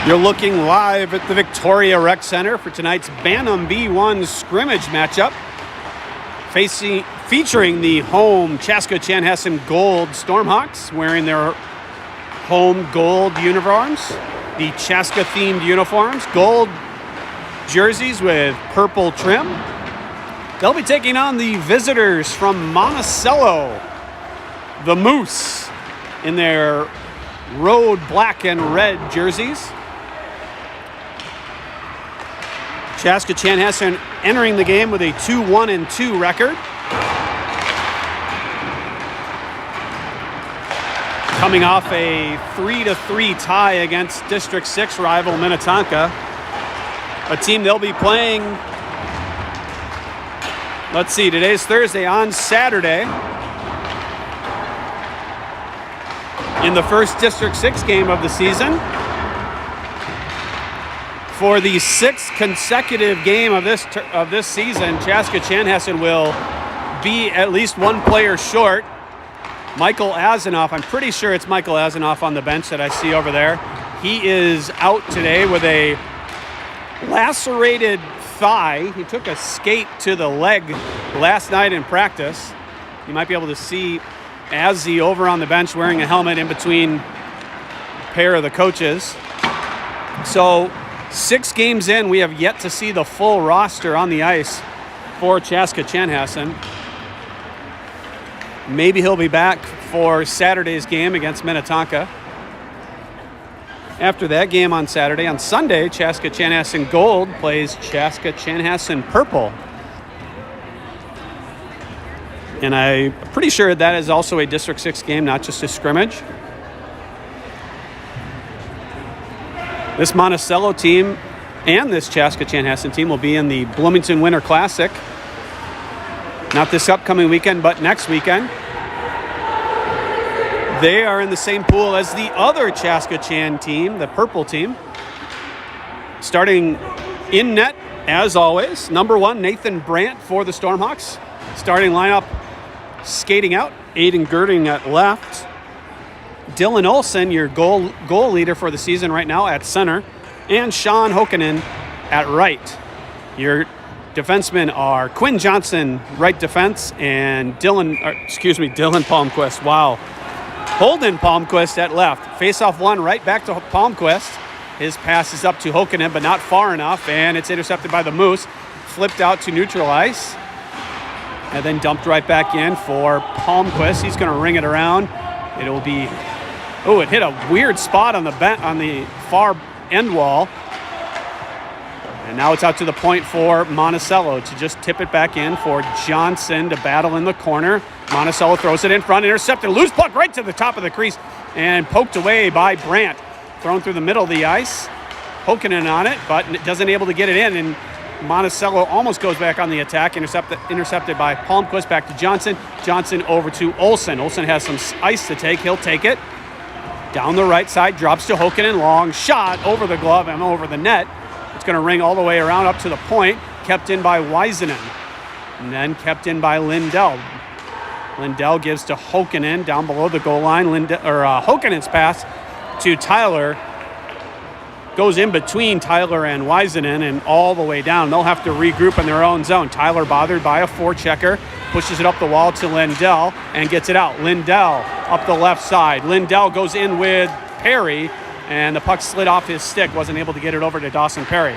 You're looking live at the Victoria Rec Center for tonight's Bantam B1 scrimmage matchup, featuring the home Chaska-Chanhassen Gold Stormhawks wearing their home gold uniforms, the Chaska-themed uniforms, gold jerseys with purple trim. They'll be taking on the visitors from Monticello, the Moose, in their road black and red jerseys. Chaska-Chanhassen entering the game with a 2-1-2 record. Coming off a 3-3 tie against District 6 rival Minnetonka, a team they'll be playing, let's see, today's Thursday, on Saturday in the first District 6 game of the season. For the sixth consecutive game of this season, Chaska-Chanhassen will be at least one player short. Michael Azanoff, I'm pretty sure it's Michael Azanoff on the bench that I see over there. He is out today with a lacerated thigh. He took a skate to the leg last night in practice. You might be able to see Azzy over on the bench wearing a helmet in between a pair of the coaches. So 6 games in, we have yet to see the full roster on the ice for Chaska-Chanhassen. Maybe he'll be back for Saturday's game against Minnetonka. After that game on Saturday, on Sunday, Chaska-Chanhassen Gold plays Chaska-Chanhassen Purple. And I'm pretty sure that is also a District 6 game, not just a scrimmage. This Monticello team and this Chaska-Chanhassen team will be in the Bloomington Winter Classic. Not this upcoming weekend, but next weekend. They are in the same pool as the other Chaska-Chan team, the purple team. Starting in net, as always, number 1, Nathan Brandt for the Stormhawks. Starting lineup, skating out, Aiden Girding at left. Dylan Olson, your goal leader for the season right now, at center. And Sean Hokkanen at right. Your defensemen are Quinn Johnson, right defense, and Dylan Palmquist. Wow. Holden Palmquist at left. Face-off one, right back to Palmquist. His pass is up to Hokkanen, but not far enough, and it's intercepted by the Moose. Flipped out to neutral ice, and then dumped right back in for Palmquist. He's going to ring it around. It'll be, it hit a weird spot on the far end wall. And now it's out to the point for Monticello to just tip it back in for Johnson to battle in the corner. Monticello throws it in front, intercepted, loose puck right to the top of the crease, and poked away by Brandt. Thrown through the middle of the ice. Hokkanen on it, but doesn't able to get it in, and Monticello almost goes back on the attack, intercepted by Palmquist, back to Johnson. Johnson over to Olson. Olson has some ice to take. He'll take it. Down the right side, drops to Hokkanen. Long shot over the glove and over the net. It's going to ring all the way around up to the point. Kept in by Weisenen. And then kept in by Lindell. Lindell gives to Hokkanen down below the goal line. Hokkanen's pass to Tyler goes in between Tyler and Weisenen and all the way down. They'll have to regroup in their own zone. Tyler, bothered by a forechecker, pushes it up the wall to Lindell and gets it out. Lindell up the left side. Lindell goes in with Perry, and the puck slid off his stick. Wasn't able to get it over to Dawson Perry.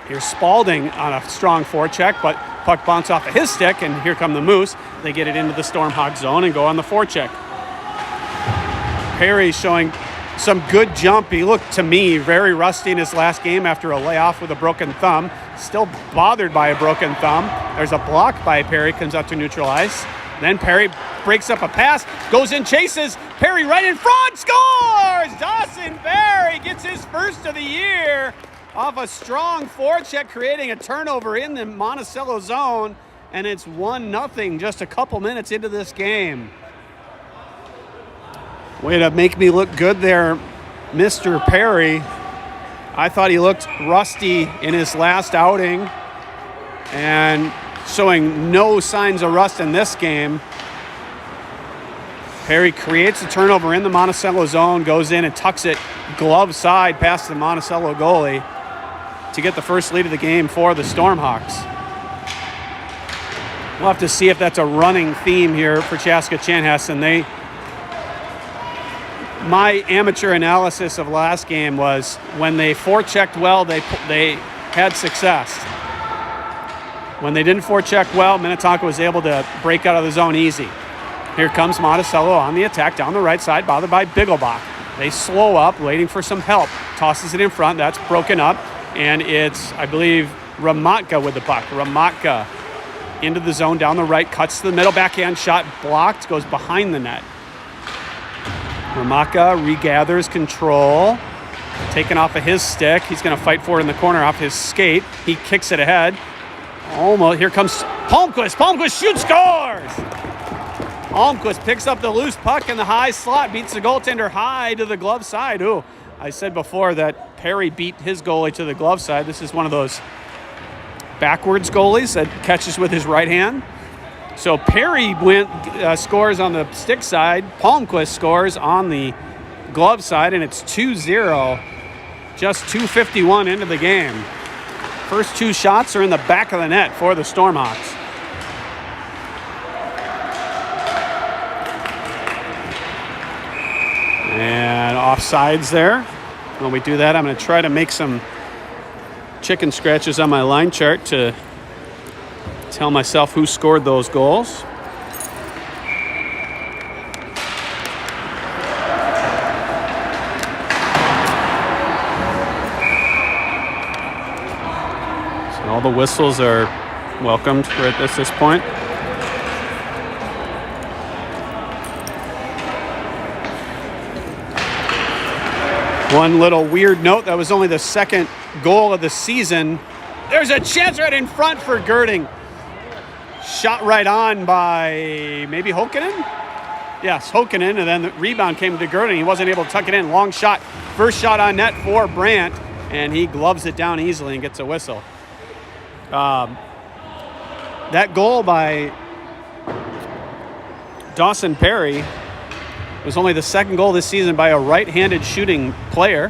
Here's Spalding on a strong forecheck, but puck bounced off of his stick, and here come the Moose. They get it into the Stormhawk zone and go on the forecheck. Perry showing some good jump. He looked, to me, very rusty in his last game after a layoff with a broken thumb. Still bothered by a broken thumb. There's a block by Perry, comes up to neutral ice. Then Perry breaks up a pass, goes in, chases. Perry right in front, scores! Dawson Perry gets his first of the year off a strong forecheck, creating a turnover in the Monticello zone. And it's 1-0 just a couple minutes into this game. Way to make me look good there, Mr. Perry. I thought he looked rusty in his last outing and showing no signs of rust in this game. Perry creates a turnover in the Monticello zone, goes in and tucks it glove side past the Monticello goalie to get the first lead of the game for the Stormhawks. We'll have to see if that's a running theme here for Chaska-Chanhassen. My amateur analysis of last game was when they forechecked well, they had success. When they didn't forecheck well, Minnetonka was able to break out of the zone easy. Here comes Monticello on the attack down the right side, bothered by Bigglebach. They slow up, waiting for some help. Tosses it in front. That's broken up. And it's, I believe, Ramatka with the puck. Ramatka into the zone down the right, cuts to the middle, backhand shot blocked, goes behind the net. Ramatka regathers control, taken off of his stick. He's going to fight for it in the corner off his skate. He kicks it ahead. Almost. Here comes Palmquist. Palmquist shoots, scores! Palmquist picks up the loose puck in the high slot, beats the goaltender high to the glove side. Ooh, I said before that Perry beat his goalie to the glove side. This is one of those backwards goalies that catches with his right hand. So Perry scores on the stick side. Palmquist scores on the glove side, and it's 2-0. Just 2:51 into the game. First two shots are in the back of the net for the Stormhawks. And offsides there. When we do that, I'm going to try to make some chicken scratches on my line chart to tell myself who scored those goals. So all the whistles are welcomed right at this point. One little weird note, that was only the second goal of the season. There's a chance right in front for Girding. Shot right on by maybe Hokkinen? Yes, Hokkinen, and then the rebound came to Girding. He wasn't able to tuck it in. Long shot. First shot on net for Brandt, and he gloves it down easily and gets a whistle. That goal by Dawson Perry was only the second goal this season by a right-handed shooting player.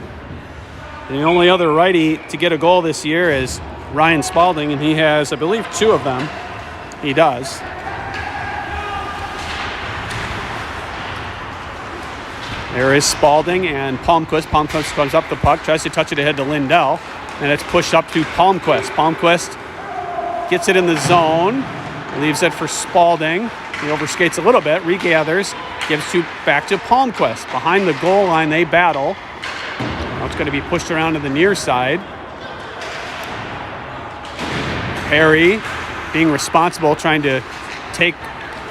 And the only other righty to get a goal this year is Ryan Spalding, and he has, I believe, 2 of them. He does. There is Spalding and Palmquist. Palmquist comes up the puck, tries to touch it ahead to Lindell, and it's pushed up to Palmquist. Palmquist gets it in the zone, leaves it for Spalding. He overskates a little bit, regathers, gives back to Palmquist. Behind the goal line, they battle. Now it's going to be pushed around to the near side. Perry, being responsible, trying to take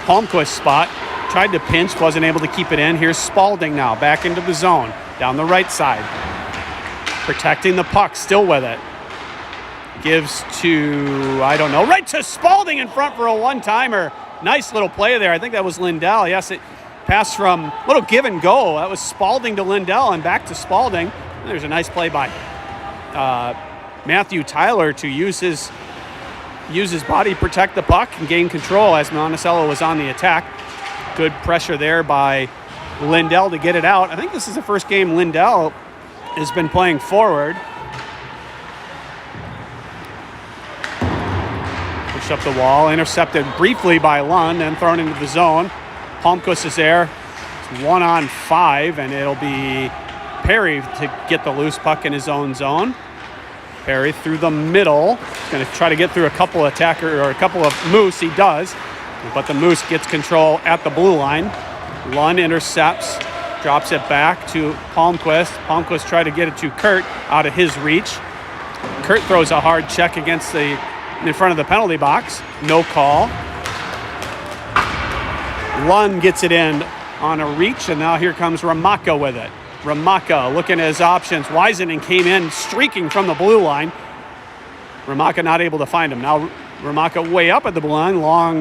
Palmquist's spot. Tried to pinch, wasn't able to keep it in. Here's Spalding now, back into the zone, down the right side. Protecting the puck, still with it. Gives to, I don't know, right to Spalding in front for a one-timer. Nice little play there. I think that was Lindell. Yes, it passed from little give and go. That was Spalding to Lindell and back to Spalding. And there's a nice play by Matthew Tyler to use his body, protect the puck, and gain control as Monticello was on the attack. Good pressure there by Lindell to get it out. I think this is the first game Lindell has been playing forward. Push up the wall, intercepted briefly by Lund, and thrown into the zone. Palmquist is there. It's 1-on-5, and it'll be Perry to get the loose puck in his own zone. Perry through the middle. He's going to try to get through a couple of Moose. He does. But the Moose gets control at the blue line. Lund intercepts, drops it back to Palmquist. Palmquist tried to get it to Kurtt out of his reach. Kurtt throws a hard check in front of the penalty box. No call. Lund gets it in on a reach, and now here comes Ramatka with it. Ramatka looking at his options. Wisening came in streaking from the blue line. Ramatka not able to find him. Now Ramatka way up at the blue line. Long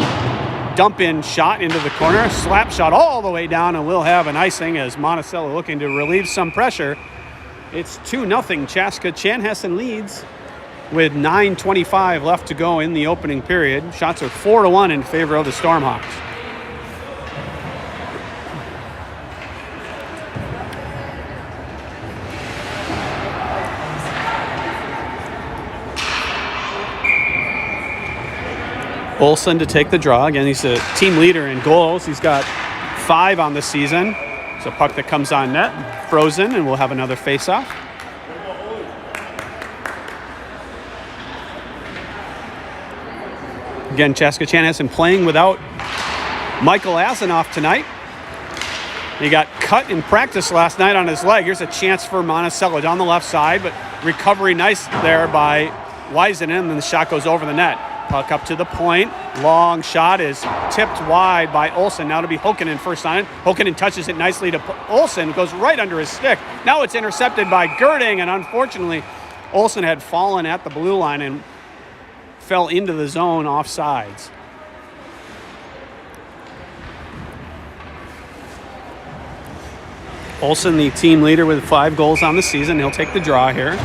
dump-in shot into the corner. Slap shot all the way down, and we'll have an icing as Monticello looking to relieve some pressure. It's 2-0. Chaska-Chanhassen leads with 9:25 left to go in the opening period. Shots are 4-1 in favor of the Stormhawks. Olsen to take the draw. Again, he's a team leader in goals. He's got 5 on the season. It's a puck that comes on net, frozen, and we'll have another face-off. Again, Chaska Chanhassen playing without Michael Asanoff tonight. He got cut in practice last night on his leg. Here's a chance for Monticello down the left side, but recovery nice there by Weisenen, and the shot goes over the net. Puck up to the point. Long shot is tipped wide by Olsen. Now to be Hokanen first on it. Hokanen touches it nicely to Olsen. Goes right under his stick. Now it's intercepted by Girding, and unfortunately, Olsen had fallen at the blue line and fell into the zone offsides. Olsen, the team leader with 5 goals on the season. He'll take the draw here.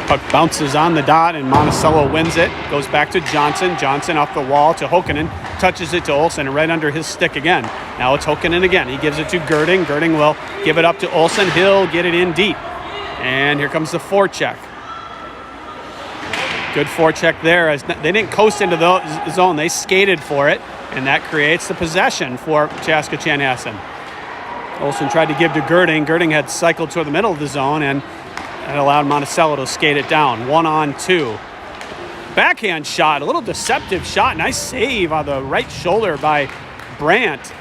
Puck bounces on the dot, and Monticello wins it. Goes back to Johnson. Johnson off the wall to Hokanen. Touches it to Olsen, and right under his stick again. Now it's Hokanen again. He gives it to Girding. Girding will give it up to Olsen. He'll get it in deep. And here comes the forecheck. Good forecheck there. As they didn't coast into the zone. They skated for it, and that creates the possession for Chaska Chanhassen. Olsen tried to give to Girding. Girding had cycled toward the middle of the zone, and it allowed Monticello to skate it down. 1-on-2. Backhand shot, a little deceptive shot. Nice save on the right shoulder by Brandt.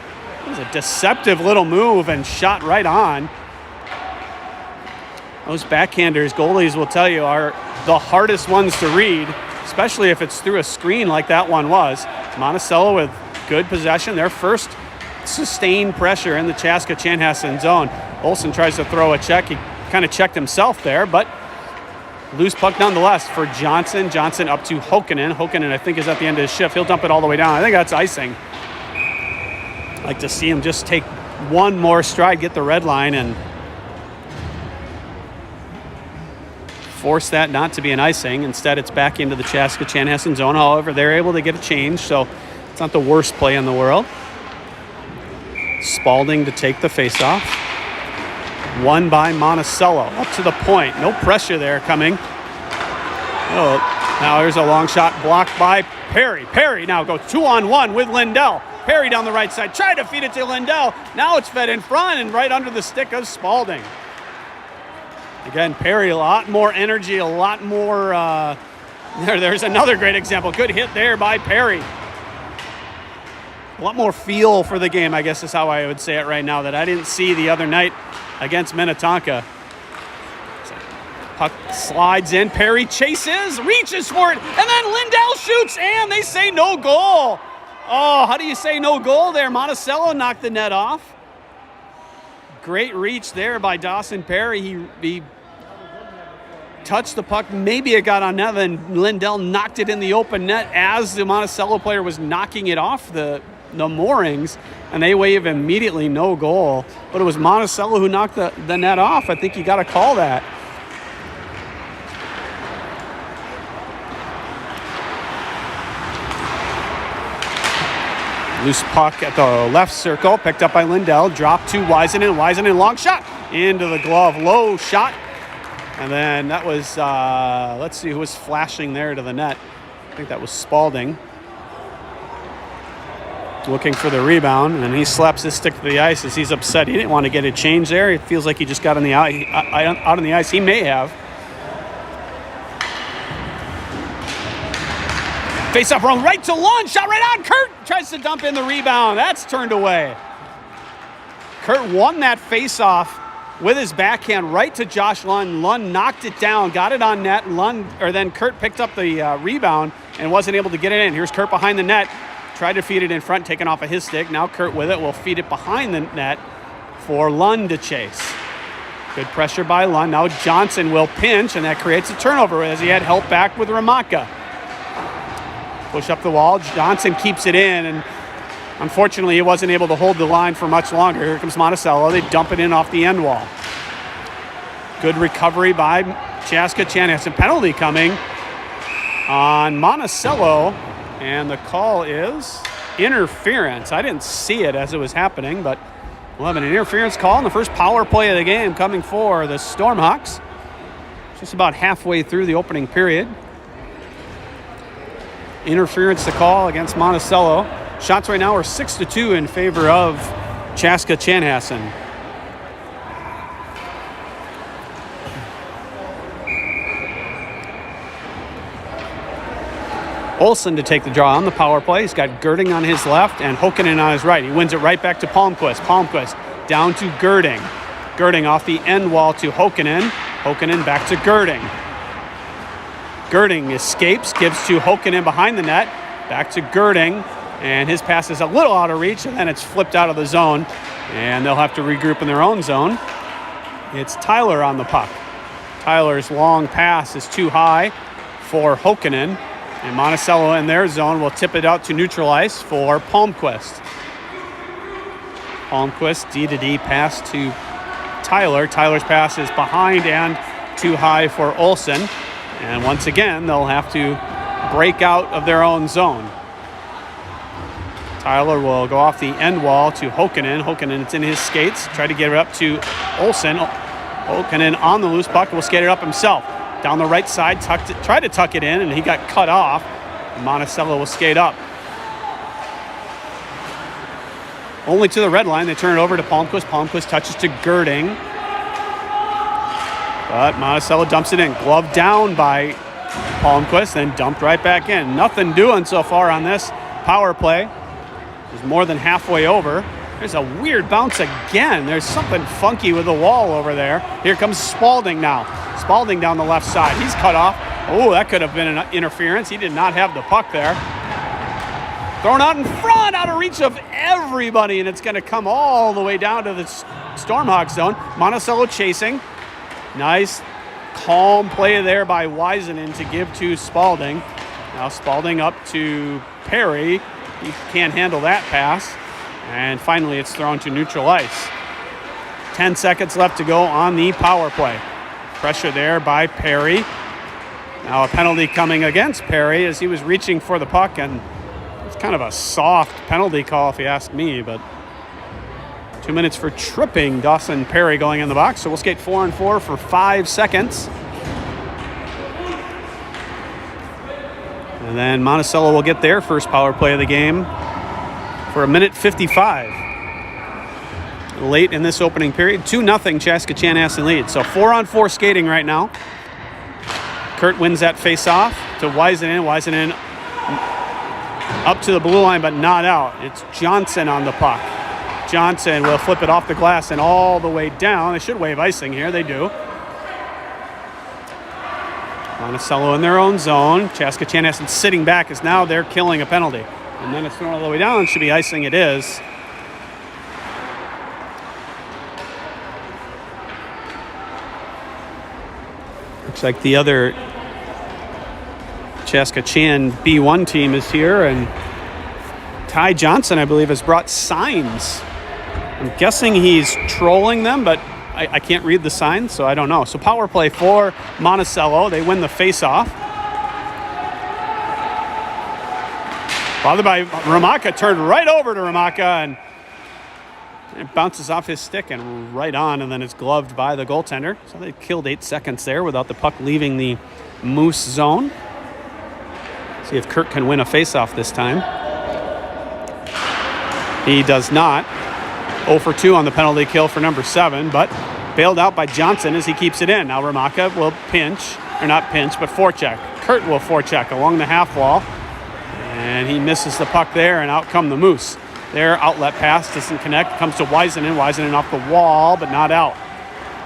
It was a deceptive little move and shot right on. Those backhanders, goalies will tell you, are the hardest ones to read, especially if it's through a screen like that one was. Monticello with good possession. Their first sustained pressure in the Chaska Chanhassen zone. Olsen tries to throw a check. He kind of checked himself there, but loose puck nonetheless for Johnson. Johnson up to Hokanen. Hokanen, I think, is at the end of his shift. He'll dump it all the way down. I think that's icing. I'd like to see him just take one more stride, get the red line, and force that not to be an icing. Instead, it's back into the Chaska Chanhassen zone. However, they're able to get a change, so it's not the worst play in the world. Spalding to take the faceoff. Won by Monticello. Up to the point. No pressure there coming. Oh, now there's a long shot blocked by Perry. Perry now goes 2-on-1 with Lindell. Perry down the right side. Tried to feed it to Lindell. Now it's fed in front and right under the stick of Spalding. Again, Perry, a lot more energy, a lot more. There's another great example. Good hit there by Perry. A lot more feel for the game, I guess is how I would say it right now, that I didn't see the other night against Minnetonka. Puck slides in. Perry chases, reaches for it, and then Lindell shoots, and they say no goal. Oh, how do you say no goal there? Monticello knocked the net off. Great reach there by Dawson Perry. He touched the puck. Maybe it got on net, and Lindell knocked it in the open net as the Monticello player was knocking it off the moorings, and they wave immediately no goal. But it was Monticello who knocked the net off. I think you got to call that. Loose puck at the left circle, picked up by Lindell, dropped to Weisenen. Weisenen, long shot into the glove, low shot. And then that was, let's see who was flashing there to the net. I think that was Spalding. Looking for the rebound, and he slaps his stick to the ice as he's upset. He didn't want to get a change there. It feels like he just got out on the ice. He may have. Face up run right to Lund, shot right on. Kurtt tries to dump in the rebound. That's turned away. Kurtt won that face off with his backhand right to Josh Lund. Lund knocked it down, got it on net. Then Kurtt picked up the rebound and wasn't able to get it in. Here's Kurtt behind the net. Tried to feed it in front, taken off of his stick. Now Kurtt with it will feed it behind the net for Lund to chase. Good pressure by Lund. Now Johnson will pinch, and that creates a turnover as he had help back with Ramaka. Push up the wall. Johnson keeps it in, and unfortunately he wasn't able to hold the line for much longer. Here comes Monticello. They dump it in off the end wall. Good recovery by Chaska Chanhassen. Penalty coming on Monticello. And the call is interference. I didn't see it as it was happening, but we'll have an interference call in the first power play of the game coming for the Stormhawks. Just about halfway through the opening period. Interference to call against Monticello. Shots right now are 6-2 in favor of Chaska Chanhassen. Olsen to take the draw on the power play. He's got Girding on his left and Hokkanen on his right. He wins it right back to Palmquist. Palmquist down to Girding. Girding off the end wall to Hokkanen. Hokkanen back to Girding. Girding escapes, gives to Hokkanen behind the net. Back to Girding. And his pass is a little out of reach, and then it's flipped out of the zone. And they'll have to regroup in their own zone. It's Tyler on the puck. Tyler's long pass is too high for Hokkanen. And Monticello in their zone will tip it out to neutral ice for Palmquist. Palmquist, D-to-D pass to Tyler. Tyler's pass is behind and too high for Olsen. And once again, they'll have to break out of their own zone. Tyler will go off the end wall to Hokkanen. Hokkanen, it's in his skates. Try to get it up to Olsen. Hokkanen on the loose puck will skate it up himself. Down the right side, tried to tuck it in, and he got cut off. Monticello will skate up. Only to the red line. They turn it over to Palmquist. Palmquist touches to Girding. But Monticello dumps it in. Glove down by Palmquist, then dumped right back in. Nothing doing so far on this power play. It's more than halfway over. There's a weird bounce again. There's something funky with the wall over there. Here comes Spalding now. Spalding down the left side. He's cut off. Oh, that could have been an interference. He did not have the puck there. Thrown out in front, out of reach of everybody, and it's going to come all the way down to the Stormhawk zone. Monticello chasing. Nice, calm play there by Wisenen to give to Spalding. Now Spalding up to Perry. He can't handle that pass. And finally, it's thrown to neutral ice. 10 seconds left to go on the power play. Pressure there by Perry. Now a penalty coming against Perry as he was reaching for the puck, and it's kind of a soft penalty call if you ask me, but 2 minutes for tripping Dawson Perry going in the box. So we'll skate 4-on-4 for 5 seconds. And then Monticello will get their first power play of the game for 1:55. Late in this opening period, 2-0 Chaska Chanhassen lead. So 4-on-4 skating right now. Kurtt wins that face-off to Wisenen. Wisenen up to the blue line, but not out. It's Johnson on the puck. Johnson will flip it off the glass and all the way down. They should waive icing here. They do. Monticello in their own zone. Chaska Chanhassen sitting back as now they're killing a penalty. And then it's thrown all the way down. It should be icing. It is. Looks like the other Chaska Chan B1 team is here, and Ty Johnson, I believe, has brought signs. I'm guessing he's trolling them, but I can't read the signs, so I don't know. So power play for Monticello. They win the face-off. Bothered by Ramaka, turned right over to Ramaka, and it bounces off his stick and right on, and then it's gloved by the goaltender. So they killed 8 seconds there without the puck leaving the Moose zone. See if Kurtt can win a face-off this time. He does not. 0 for 2 on the penalty kill for number 7, but bailed out by Johnson as he keeps it in. Now Ramaka will pinch, or not pinch, but forecheck. Kurtt will forecheck along the half wall, and he misses the puck there, and out come the Moose. Their outlet pass doesn't connect, comes to Wisenen. Wisenen off the wall, but not out.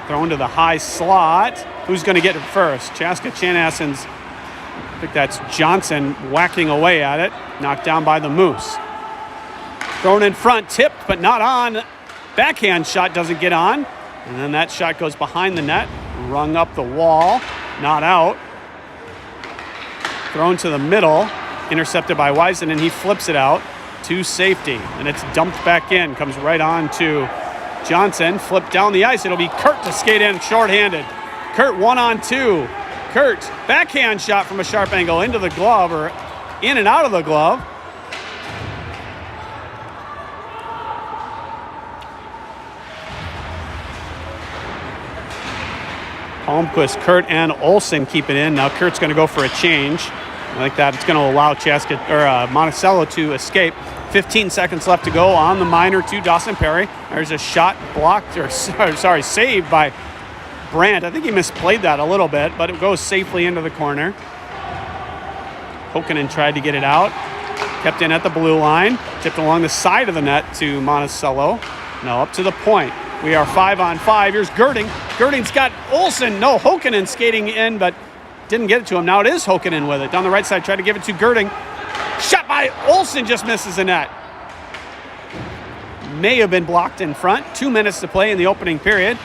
Thrown to the high slot. Who's going to get it first? Chaska Chanhassen's, I think that's Johnson whacking away at it. Knocked down by the Moose. Thrown in front, tipped, but not on. Backhand shot doesn't get on. And then that shot goes behind the net. Rung up the wall, not out. Thrown to the middle, intercepted by Wisenen. He flips it out to safety, and it's dumped back in. Comes right on to Johnson. Flipped down the ice. It'll be Kurtt to skate in shorthanded. Kurtt 1-on-2. Kurtt, backhand shot from a sharp angle into the glove, or in and out of the glove. Palmquist, Kurtt, and Olsen keep it in. Now Kurt's going to go for a change. Like that, it's going to allow Monticello to escape. 15 seconds left to go on the minor to Dawson Perry. There's a shot blocked, saved by Brandt. I think he misplayed that a little bit, but it goes safely into the corner. Hokanen tried to get it out. Kept in at the blue line. Tipped along the side of the net to Monticello. Now up to the point. We are 5-on-5. Here's Girding. Girding's got Olsen. No, Hokanen skating in, but didn't get it to him. Now it is Hokanen with it. Down the right side, tried to give it to Girding. Shot by Olsen, just misses the net. May have been blocked in front. 2 minutes to play in the opening period.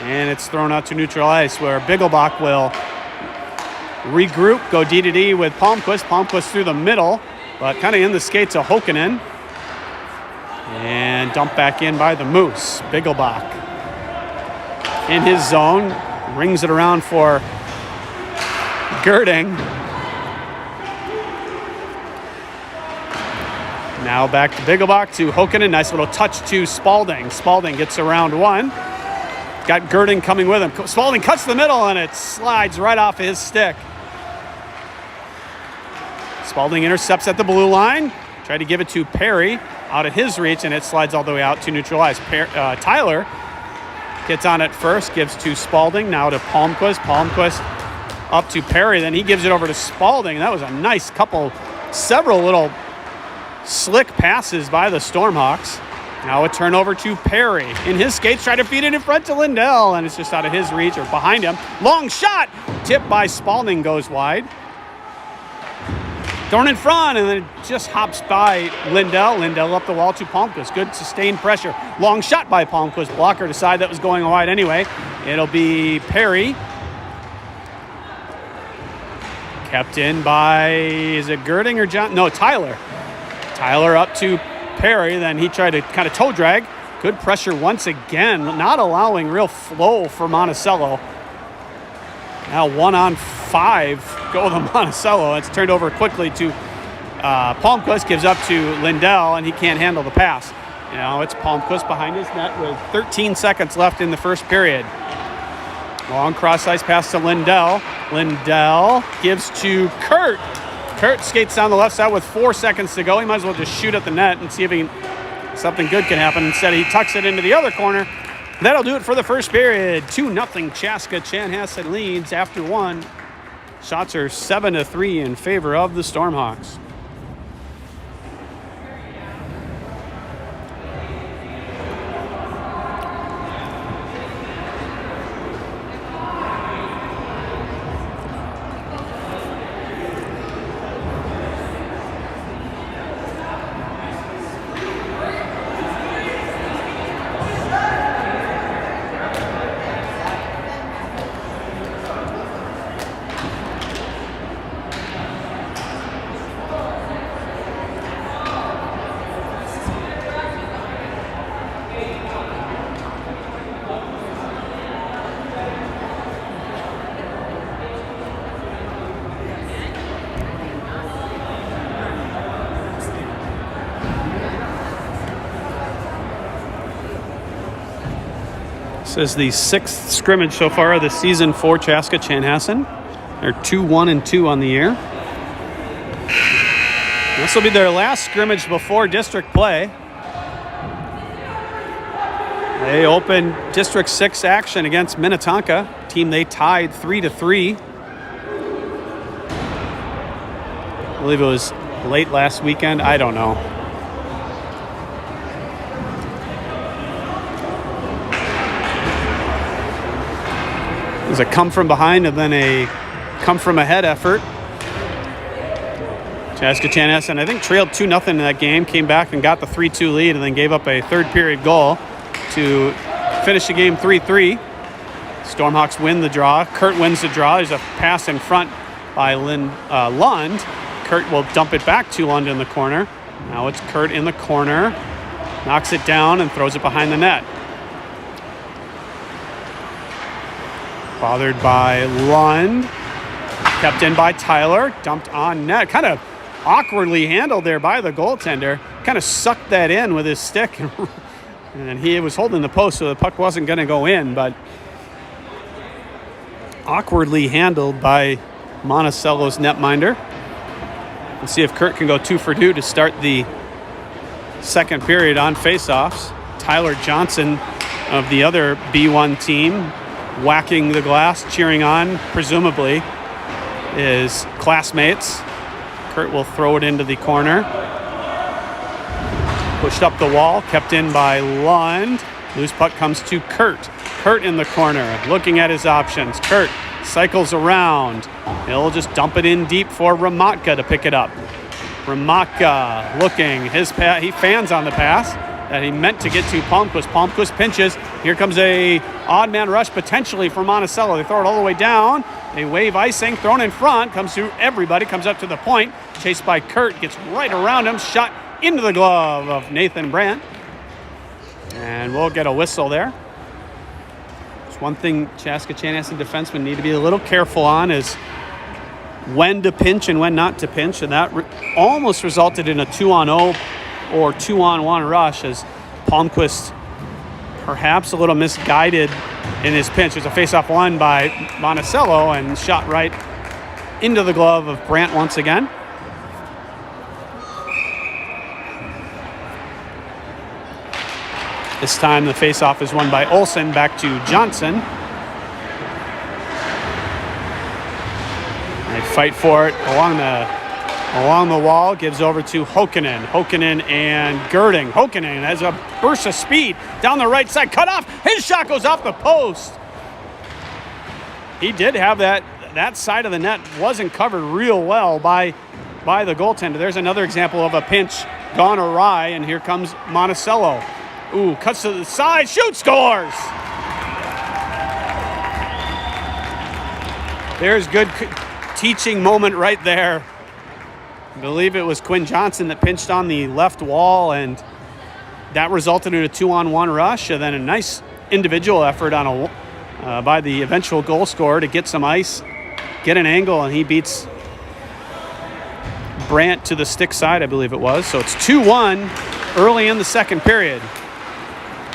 And it's thrown out to neutral ice where Biggelbach will regroup, go D-to-D with Palmquist. Palmquist through the middle, but kind of in the skates of Hokanen. And dumped back in by the Moose. Biggelbach in his zone. Rings it around for Girding. Now back to Biggelbach to Hokanen. Nice little touch to Spalding. Spalding gets around one. Got Girding coming with him. Spalding cuts the middle and it slides right off his stick. Spalding intercepts at the blue line. Tried to give it to Perry out of his reach, and it slides all the way out to neutral ice. Tyler gets on it first, gives to Spalding, now to Palmquist. Palmquist up to Perry, then he gives it over to Spalding. That was a nice several little slick passes by the Stormhawks. Now a turnover to Perry. In his skates, try to feed it in front to Lindell, and it's just out of his reach or behind him. Long shot, tipped by Spalding, goes wide. Thrown in front, and then it just hops by Lindell. Lindell up the wall to Palmquist. Good sustained pressure. Long shot by Palmquist. Blocker decided that was going wide anyway. It'll be Perry. Kept in by, is it Girding or John? No, Tyler. Tyler up to Perry. Then he tried to kind of toe drag. Good pressure once again. Not allowing real flow for Monticello. Now 1-on-5 go to Monticello. It's turned over quickly to Palmquist, gives up to Lindell, and he can't handle the pass. Now it's Palmquist behind his net with 13 seconds left in the first period. Long cross-ice pass to Lindell. Lindell gives to Kurtt. Kurtt skates down the left side with 4 seconds to go. He might as well just shoot at the net and see if something good can happen. Instead, he tucks it into the other corner. That'll do it for the first period. 2-0 Chaska Chanhassen leads after one. Shots are 7-3 in favor of the Stormhawks. This is the 6th scrimmage so far of the season for Chaska Chanhassen. They're 2-1-2 on the year. This will be their last scrimmage before district play. They opened District 6 action against Minnetonka, team they tied 3-3. I believe it was late last weekend. I don't know. It was a come from behind and then a come from ahead effort. Chaska Chanhassen, I think, trailed 2-0 in that game, came back and got the 3-2 lead, and then gave up a third period goal to finish the game 3-3. Stormhawks win the draw. Kurtt wins the draw. There's a pass in front by Lund. Kurtt will dump it back to Lund in the corner. Now it's Kurtt in the corner. Knocks it down and throws it behind the net. Bothered by Lund. Kept in by Tyler. Dumped on net. Kind of awkwardly handled there by the goaltender. Kind of sucked that in with his stick. And he was holding the post, so the puck wasn't going to go in. But awkwardly handled by Monticello's netminder. Let's see if Kurtt can go 2 for 2 to start the second period on faceoffs. Tyler Johnson of the other B1 team whacking the glass, cheering on, presumably his classmates. Kurtt will throw it into the corner. Pushed up the wall, kept in by Lund. Loose puck comes to Kurtt. Kurtt in the corner, looking at his options. Kurtt cycles around. He'll just dump it in deep for Ramatka to pick it up. Ramatka looking, he fans on the pass that he meant to get to Palmquist. Palmquist pinches. Here comes a odd man rush potentially for Monticello. They throw it all the way down. They wave icing, thrown in front, comes through everybody, comes up to the point. Chased by Kurtt, gets right around him, shot into the glove of Nathan Brandt. And we'll get a whistle there. There's one thing Chaska Chanhassen defensemen need to be a little careful on is when to pinch and when not to pinch. And that almost resulted in a 2-on-0 or 2-on-1 rush as Palmquist perhaps a little misguided in his pinch. There's a face-off won by Monticello and shot right into the glove of Brandt once again. This time the face-off is won by Olsen, back to Johnson. They fight for it along the wall, gives over to Hokkinen. Hokkinen and Girding. Hokkinen has a burst of speed down the right side, cut off. His shot goes off the post. He did have that side of the net wasn't covered real well by the goaltender. There's another example of a pinch gone awry, and here comes Monticello. Ooh, cuts to the side, shoots, scores! There's good teaching moment right there. I believe it was Quinn Johnson that pinched on the left wall, and that resulted in a 2-on-1 rush, and then a nice individual effort on by the eventual goal scorer to get some ice, get an angle, and he beats Brandt to the stick side, I believe it was. So it's 2-1 early in the second period.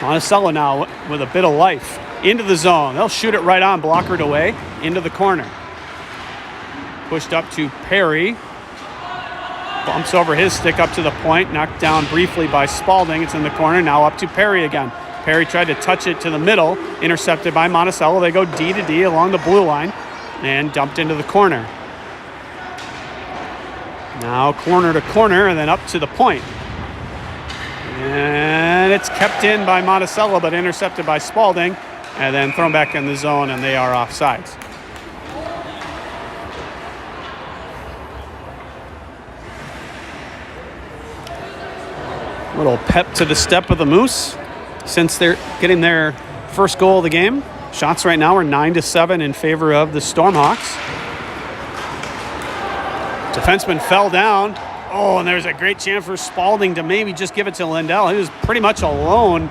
Monticello now with a bit of life into the zone. They'll shoot it right on, blockered away into the corner. Pushed up to Perry. Bumps over his stick up to the point, knocked down briefly by Spalding. It's in the corner, now up to Perry again. Perry tried to touch it to the middle, intercepted by Monticello. They go D to D along the blue line and dumped into the corner. Now corner to corner and then up to the point. And it's kept in by Monticello, but intercepted by Spalding, and then thrown back in the zone, and they are offsides. Little pep to the step of the Moose since they're getting their first goal of the game. Shots right now are 9-7 in favor of the Stormhawks. Defenseman fell down. Oh, and there's a great chance for Spalding to maybe just give it to Lindell. He was pretty much alone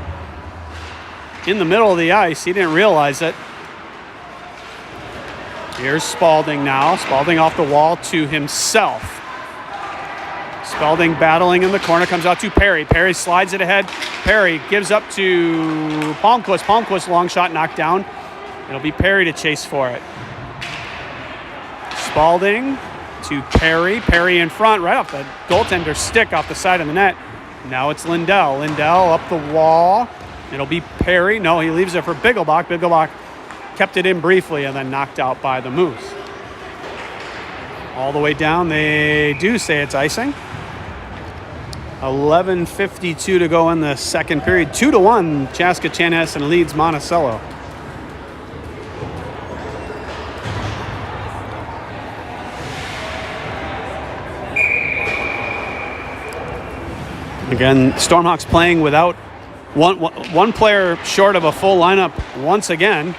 in the middle of the ice. He didn't realize it. Here's Spalding now. Spalding off the wall to himself. Spalding battling in the corner, comes out to Perry. Perry slides it ahead. Perry gives up to Palmquist. Palmquist long shot knocked down. It'll be Perry to chase for it. Spalding to Perry. Perry in front, right off the goaltender's stick off the side of the net. Now it's Lindell. Lindell up the wall. It'll be Perry. No, he leaves it for Bigglebach. Bigglebach kept it in briefly and then knocked out by the Moose. All the way down, they do say it's icing. 11:52 to go in the second period. 2-1, Chaska Chanhassen leads Monticello. Again, Stormhawks playing without one player short of a full lineup once again.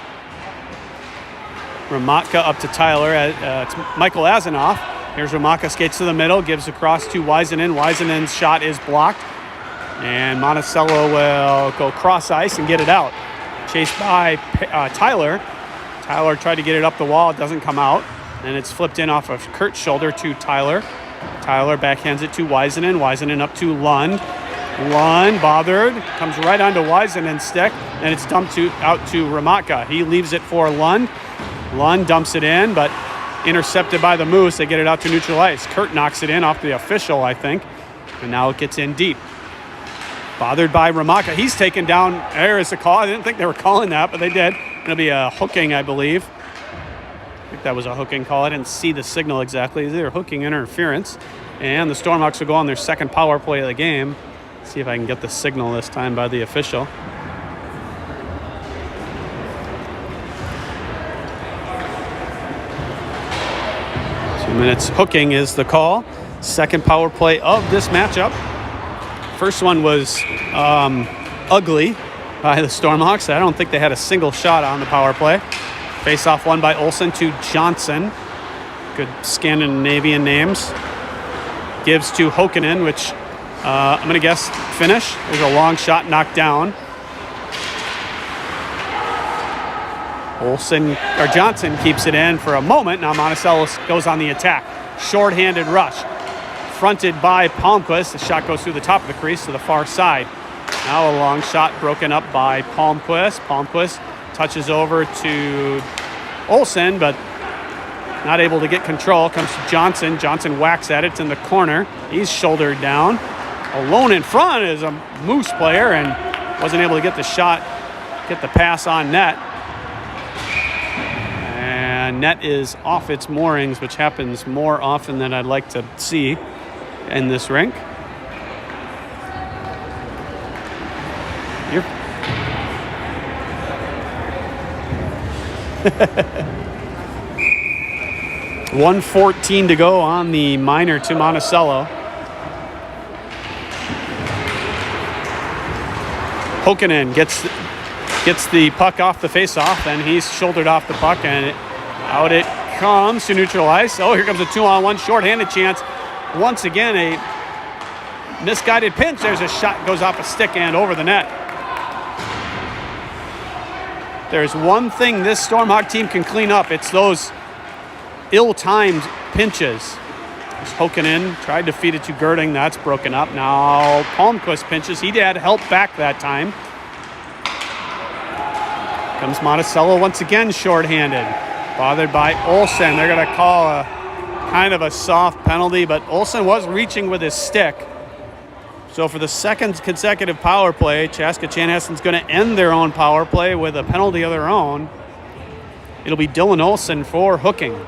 Ramatka up to Tyler. It's Michael Azanoff. Here's Ramatka, skates to the middle, gives across to Weisenen. Weisenen's shot is blocked. And Monticello will go cross ice and get it out. Chased by Tyler. Tyler tried to get it up the wall. It doesn't come out. And it's flipped in off of Kurt's shoulder to Tyler. Tyler backhands it to Weisenen. Weisenen up to Lund. Lund bothered. Comes right onto Weisenen's stick. And it's dumped out to Ramatka. He leaves it for Lund. Lund dumps it in, but intercepted by the Moose. They get it out to neutral ice. Kurtt knocks it in off the official, I think. And now it gets in deep. Bothered by Ramaka. He's taken down. There is a call. I didn't think they were calling that, but they did. It'll be a hooking, I believe. I think that was a hooking call. I didn't see the signal exactly. It's either hooking interference. And the Stormhawks will go on their second power play of the game. See if I can get the signal this time by the official. 2 minutes hooking is the call. Second power play of this matchup. First one was ugly by the Stormhawks. I don't think they had a single shot on the power play. Face-off won by Olsen to Johnson. Good Scandinavian names. Gives to Hokkinen, which I'm going to guess finish. There's a long shot knocked down. Johnson keeps it in for a moment. Now Monticello goes on the attack. Short-handed rush. Fronted by Palmquist. The shot goes through the top of the crease to the far side. Now a long shot broken up by Palmquist. Palmquist touches over to Olsen, but not able to get control. Comes to Johnson. Johnson whacks at it. It's in the corner. He's shouldered down. Alone in front is a Moose player and wasn't able to get the shot, get the pass on net. And net is off its moorings, which happens more often than I'd like to see in this rink. You're 1:14 to go on the minor to Monticello. Hokkinen gets the puck off the face-off, and he's shouldered off the puck, and out it comes to neutral ice. Oh, here comes a 2-on-1 shorthanded chance. Once again, a misguided pinch. There's a shot, goes off a stick and over the net. There's one thing this Stormhawk team can clean up. It's those ill-timed pinches. Hokkinen tried to feed it to Girding. That's broken up. Now Palmquist pinches. He had help back that time. Comes Monticello once again shorthanded. Bothered by Olsen. They're going to call a kind of a soft penalty, but Olsen was reaching with his stick. So for the second consecutive power play, Chaska Chanhassen's going to end their own power play with a penalty of their own. It'll be Dylan Olsen for hooking.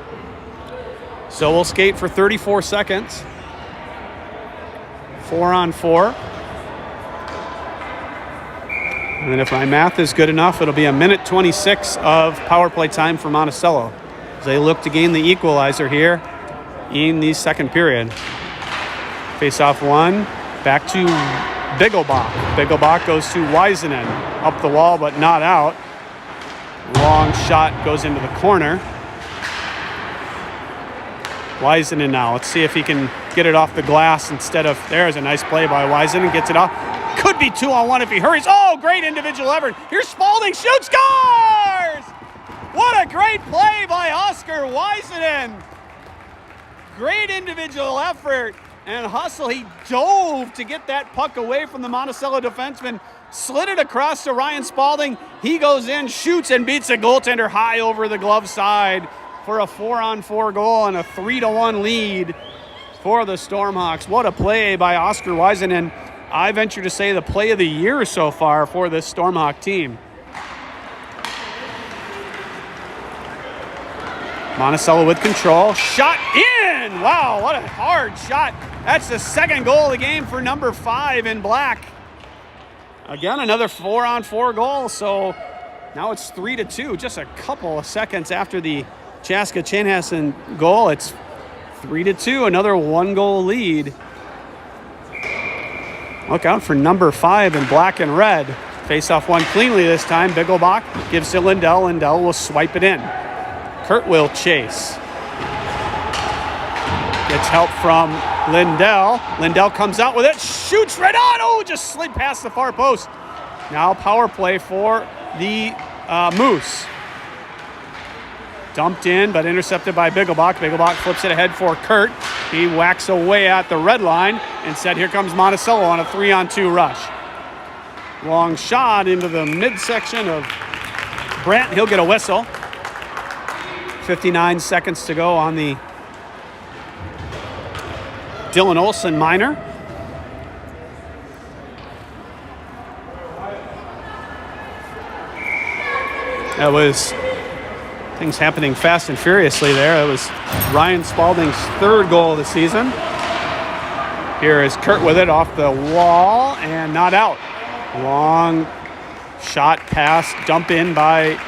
So we'll skate for 34 seconds. 4-on-4. And if my math is good enough, it'll be 1:26 of power play time for Monticello as they look to gain the equalizer here in the second period. Face-off one, back to Bigglebach. Bigglebach goes to Weisenen. Up the wall, but not out. Long shot goes into the corner. Weisenen now. Let's see if he can get it off the glass instead of... There's a nice play by Weisenen. Gets it off. Could be 2-on-1 if he hurries. Oh, great individual effort. Here's Spalding. Shoots. Scores! What a great play by Oscar Weisenen. Great individual effort and hustle. He dove to get that puck away from the Monticello defenseman. Slid it across to Ryan Spalding. He goes in, shoots, and beats the goaltender high over the glove side for a 4-on-4 goal and a 3-1 lead for the Stormhawks. What a play by Oscar Weisenen. I venture to say the play of the year so far for this Stormhawk team. Monticello with control. Shot in! Wow, what a hard shot. That's the second goal of the game for number 5 in black. Again, another 4-on-4 goal. So now it's 3-2. Just a couple of seconds after the Chaska Chanhassen goal. It's 3-2, another 1-goal lead. Look out for number 5 in black and red. Face-off one cleanly this time. Bigglebach gives to Lindell. Lindell will swipe it in. Kurtt will chase. Gets help from Lindell. Lindell comes out with it. Shoots right on. Oh, just slid past the far post. Now power play for the Moose. Dumped in, but intercepted by Bigglebach. Bigglebach flips it ahead for Kurtt. He whacks away at the red line. Instead, here comes Monticello on a 3-on-2 rush. Long shot into the midsection of Brandt. He'll get a whistle. 59 seconds to go on the Dylan Olson minor. That was things happening fast and furiously there. That was Ryan Spalding's third goal of the season. Here is Kurtt with it off the wall and not out. Long shot pass, dump in by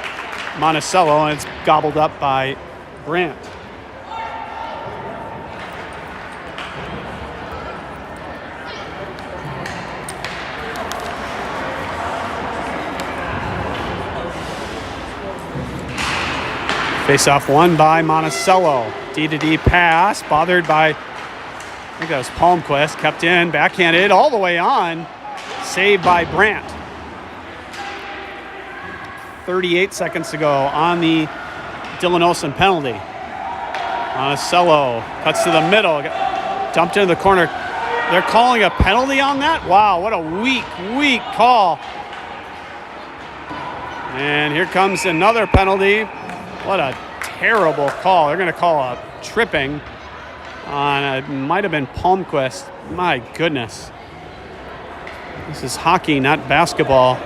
Monticello, and it's gobbled up by Brandt. Face-off won by Monticello. D-to-D pass, bothered by, I think that was Palmquist, kept in, backhanded, all the way on. Saved by Brandt. 38 seconds to go on the Dylan Olson penalty. Monticello cuts to the middle, dumped into the corner. They're calling a penalty on that? Wow, what a weak call. And here comes another penalty. What a terrible call. They're going to call a tripping on, it might have been Palmquist. My goodness. This is hockey, not basketball.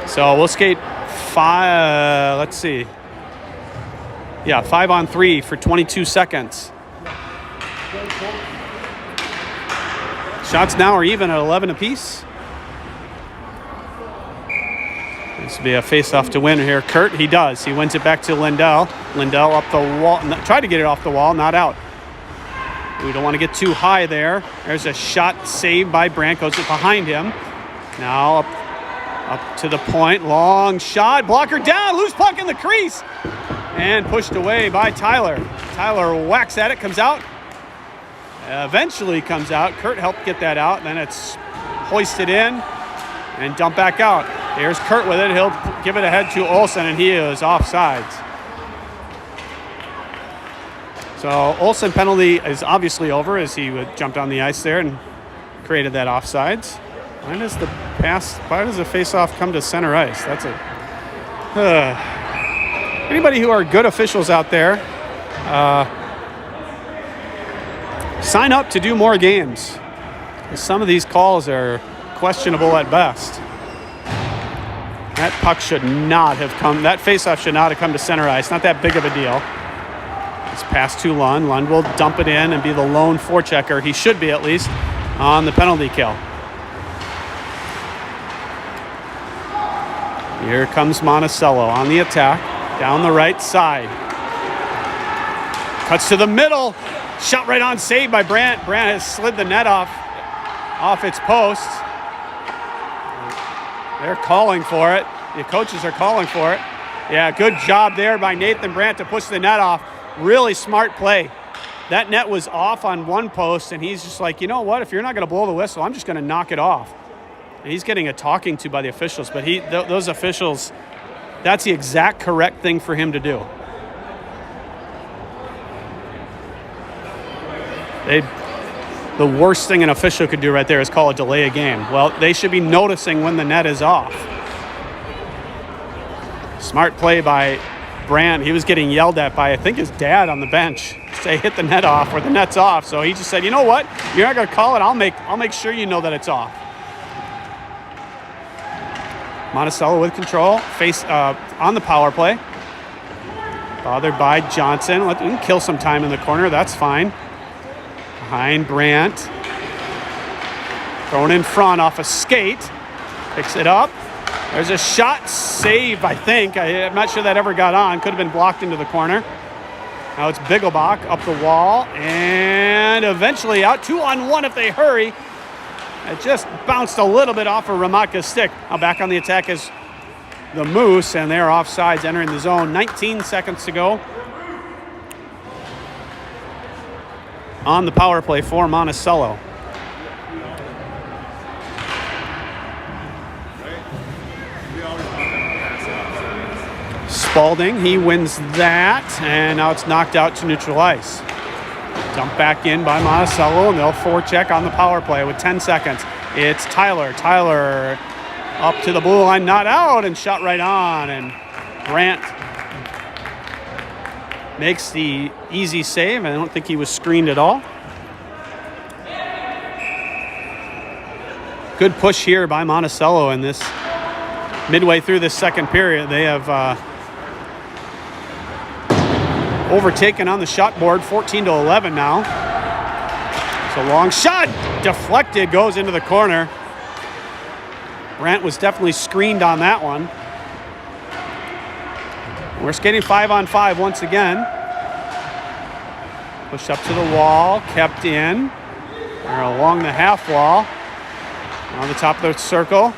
So we'll skate 5, let's see. Yeah, 5-on-3 for 22 seconds. Shots now are even at 11 apiece. This will be a face-off to win here. Kurtt, he does. He wins it back to Lindell. Lindell up the wall. Tried to get it off the wall, not out. We don't want to get too high there. There's a shot saved by Brandt. Goes behind him. Now up to the point. Long shot. Blocker down. Loose puck in the crease. And pushed away by Tyler. Tyler whacks at it. Comes out. Eventually comes out. Kurtt helped get that out. Then it's hoisted in and dumped back out. Here's Kurtt with it. He'll give it ahead to Olson, and he is offsides. So Olson penalty is obviously over as he jumped on the ice there and created that offsides. Why does the face-off come to center ice? That's anybody who are good officials out there, sign up to do more games. Some of these calls are questionable at best. That puck should not have come, that faceoff should not have come to center ice. Not that big of a deal. It's passed to Lund. Lund will dump it in and be the lone forechecker. He should be, at least, on the penalty kill. Here comes Monticello on the attack, down the right side. Cuts to the middle. Shot right on, saved by Brandt. Brandt has slid the net off its post. They're calling for it. The coaches are calling for it. Yeah, good job there by Nathan Brandt to push the net off. Really smart play. That net was off on one post, and he's just like, you know what? If you're not going to blow the whistle, I'm just going to knock it off. And he's getting a talking to by the officials, but those officials, that's the exact correct thing for him to do. The worst thing an official could do right there is call a delay a game. Well, they should be noticing when the net is off. Smart play by Brandt. He was getting yelled at by, I think, his dad on the bench. Say hit the net off or the net's off. So he just said, you know what? You're not going to call it. I'll make sure you know that it's off. Monticello with control. Face on the power play. Bothered by Johnson. Let him kill some time in the corner. That's fine. Behind Brandt. Thrown in front off a skate. Picks it up. There's a shot save, I think. I'm not sure that ever got on. Could have been blocked into the corner. Now it's Bigglebach up the wall. And eventually out. 2-on-1 if they hurry. It just bounced a little bit off of Ramatka's stick. Now back on the attack is the Moose. And they're offsides entering the zone. 19 seconds to go. On the power play for Monticello. Spalding, he wins that, and now it's knocked out to neutral ice. Dumped back in by Monticello, and they'll forecheck on the power play with 10 seconds. It's Tyler. Tyler up to the blue line, not out, and shot right on, and Brandt makes the easy save. I don't think he was screened at all. Good push here by Monticello in this midway through this second period. They have overtaken on the shot board, 14-11 now. It's a long shot, deflected, goes into the corner. Brandt was definitely screened on that one. We're skating 5-on-5 once again. Push up to the wall, kept in. They're along the half wall. On the top of the circle.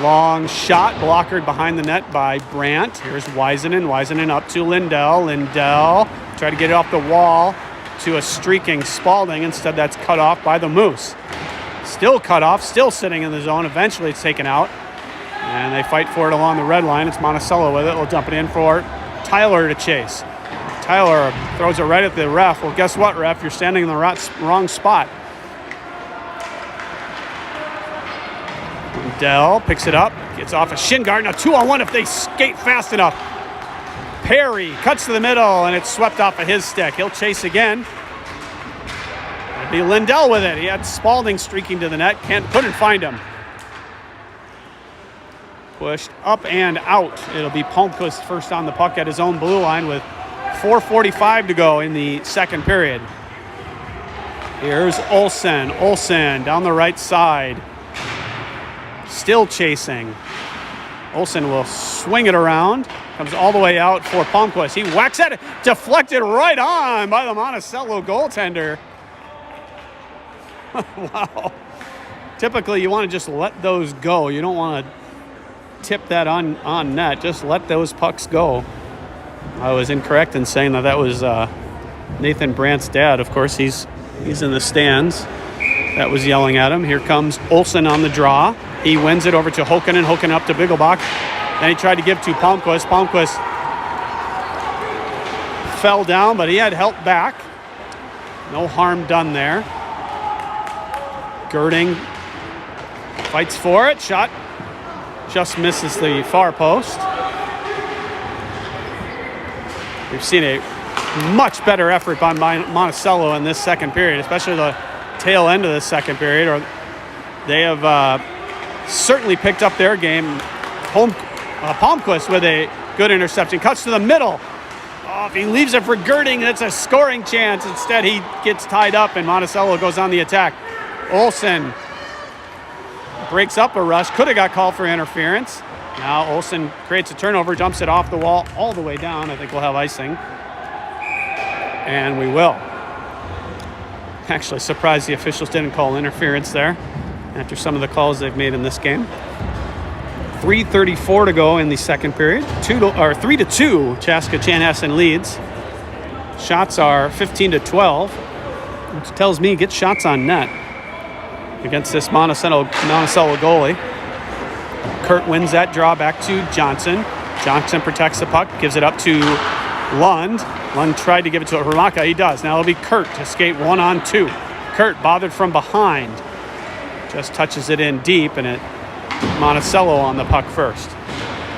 Long shot, blockered behind the net by Brandt. Here's Wisenen up to Lindell. Lindell tried to get it off the wall to a streaking Spalding. Instead, that's cut off by the Moose. Still cut off, still sitting in the zone. Eventually, it's taken out. And they fight for it along the red line. It's Monticello with it. They'll dump it in for Tyler to chase. Tyler throws it right at the ref. Well, guess what, ref? You're standing in the wrong spot. Lindell picks it up, gets off a shin guard. Now 2-on-1 if they skate fast enough. Perry cuts to the middle, and it's swept off of his stick. He'll chase again. It'll be Lindell with it. He had Spalding streaking to the net. Couldn't find him. Pushed up and out. It'll be Palmquist first on the puck at his own blue line with 4:45 to go in the second period. Here's Olsen. Olsen down the right side. Still chasing. Olsen will swing it around. Comes all the way out for Palmquist. He whacks at it. Deflected right on by the Monticello goaltender. Wow. Typically, you want to just let those go. You don't want to tip that on net. Just let those pucks go. I was incorrect in saying that was Nathan Brandt's dad. Of course, he's in the stands. That was yelling at him. Here comes Olsen on the draw. He wins it over to Hokanen. Hokanen up to Bigglebach. Then he tried to give to Palmquist. Palmquist fell down, but he had help back. No harm done there. Girding fights for it. Shot just misses the far post. We've seen a much better effort by Monticello in this second period, especially the tail end of the second period. Or they have certainly picked up their game. Palmquist with a good interception. Cuts to the middle. Oh, if he leaves it for Girding, it's a scoring chance. Instead, he gets tied up, and Monticello goes on the attack. Olsen breaks up a rush. Could have got called for interference. Now Olsen creates a turnover, dumps it off the wall all the way down. I think we'll have icing. And we will. Actually, surprised the officials didn't call interference there after some of the calls they've made in this game. 3:34 to go in the second period. 3-2, Chaska Chanhassen leads. Shots are 15-12, which tells me get shots on net against this Monticello goalie. Kurtt wins that draw back to Johnson. Johnson protects the puck, gives it up to Lund. Lund tried to give it to Hermaka. He does. Now it'll be Kurtt to skate 1-on-2. Kurtt bothered from behind. Just touches it in deep, and it Monticello on the puck first.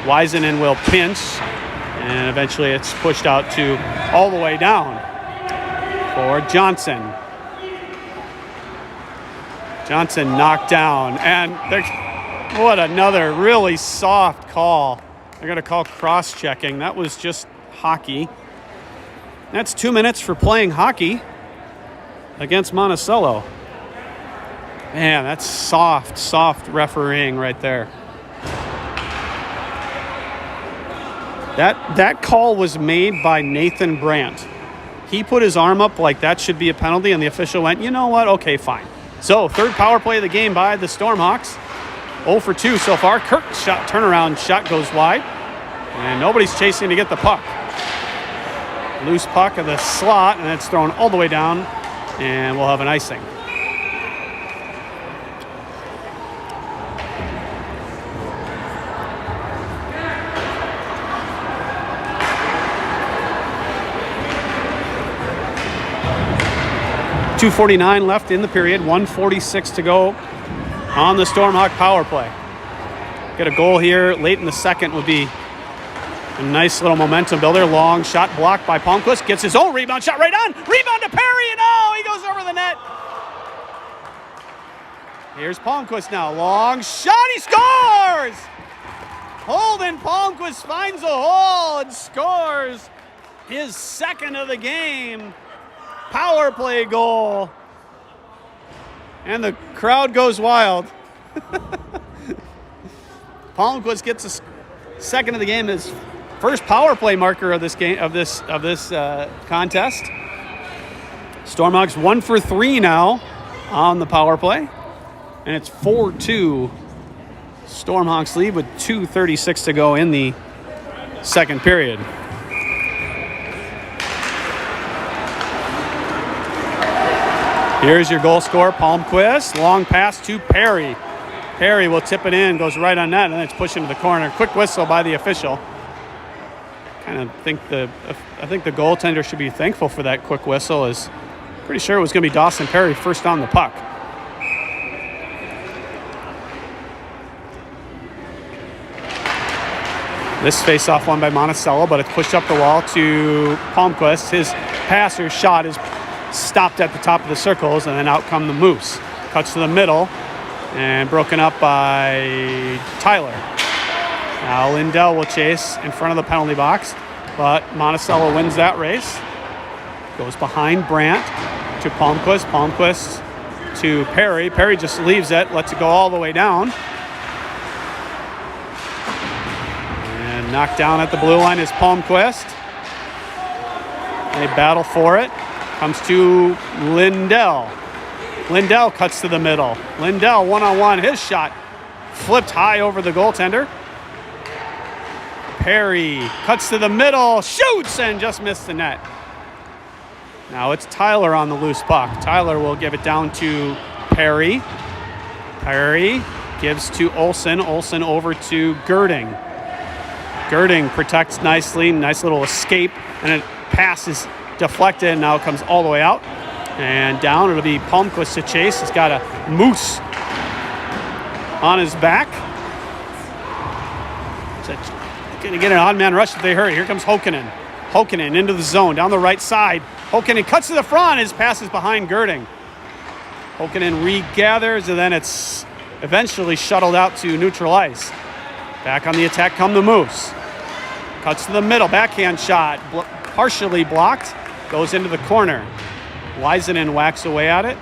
Wisenen will pinch, and eventually it's pushed out to all the way down for Johnson. Johnson knocked down, and what another really soft call. They're going to call cross-checking. That was just hockey. That's 2 minutes for playing hockey against Monticello. Man, that's soft refereeing right there. That call was made by Nathan Brandt. He put his arm up like that should be a penalty, and the official went, you know what, okay, fine. So, third power play of the game by the Stormhawks. 0 for 2 so far. Kurt's turnaround shot goes wide, and nobody's chasing to get the puck. Loose puck of the slot, and it's thrown all the way down, and we'll have an icing. .249 left in the period, 1:46 to go on the Stormhawk power play. Get a goal here late in the second would be A nice little momentum builder. Long shot blocked by Palmquist. Gets his own rebound shot right on. Rebound to Perry, and oh, he goes over the net. Here's Palmquist now. Long shot, he scores! Holden Palmquist finds a hole and scores his second of the game. Power play goal. And the crowd goes wild. Palmquist gets a second of the game, his first power play marker of this game, of this contest. Stormhawks 1 for 3 now on the power play, and it's 4-2. Stormhawks lead with 2:36 to go in the second period. Here's your goal scorer, Palmquist. Long pass to Perry. Perry will tip it in, goes right on net, and then it's pushed into the corner. Quick whistle by the official. I think the goaltender should be thankful for that quick whistle. Is pretty sure it was going to be Dawson Perry first on the puck. This face-off won by Monticello, but it's pushed up the wall to Palmquist. His passer's shot is stopped at the top of the circles, and then out come the Moose. Cuts to the middle, and broken up by Tyler. Now Lindell will chase in front of the penalty box, but Monticello wins that race. Goes behind Brandt to Palmquist. Palmquist to Perry. Perry just leaves it, lets it go all the way down. And knocked down at the blue line is Palmquist. They battle for it. Comes to Lindell. Lindell cuts to the middle. Lindell one-on-one. His shot flipped high over the goaltender. Perry cuts to the middle, shoots, and just missed the net. Now it's Tyler on the loose puck. Tyler will give it down to Perry. Perry gives to Olsen. Olsen over to Girding. Girding protects nicely. Nice little escape, and it passes deflected, and now it comes all the way out. And down, it'll be Palmquist to chase. He's got a Moose on his back. Going to get an odd man rush if they hurry. Here comes Hokkinen. Hokkinen into the zone, down the right side. Hokkinen cuts to the front. His pass is behind Girding. Hokkinen regathers, and then it's eventually shuttled out to neutral ice. Back on the attack come the Moose. Cuts to the middle, backhand shot. Partially blocked, goes into the corner. Weisenen whacks away at it.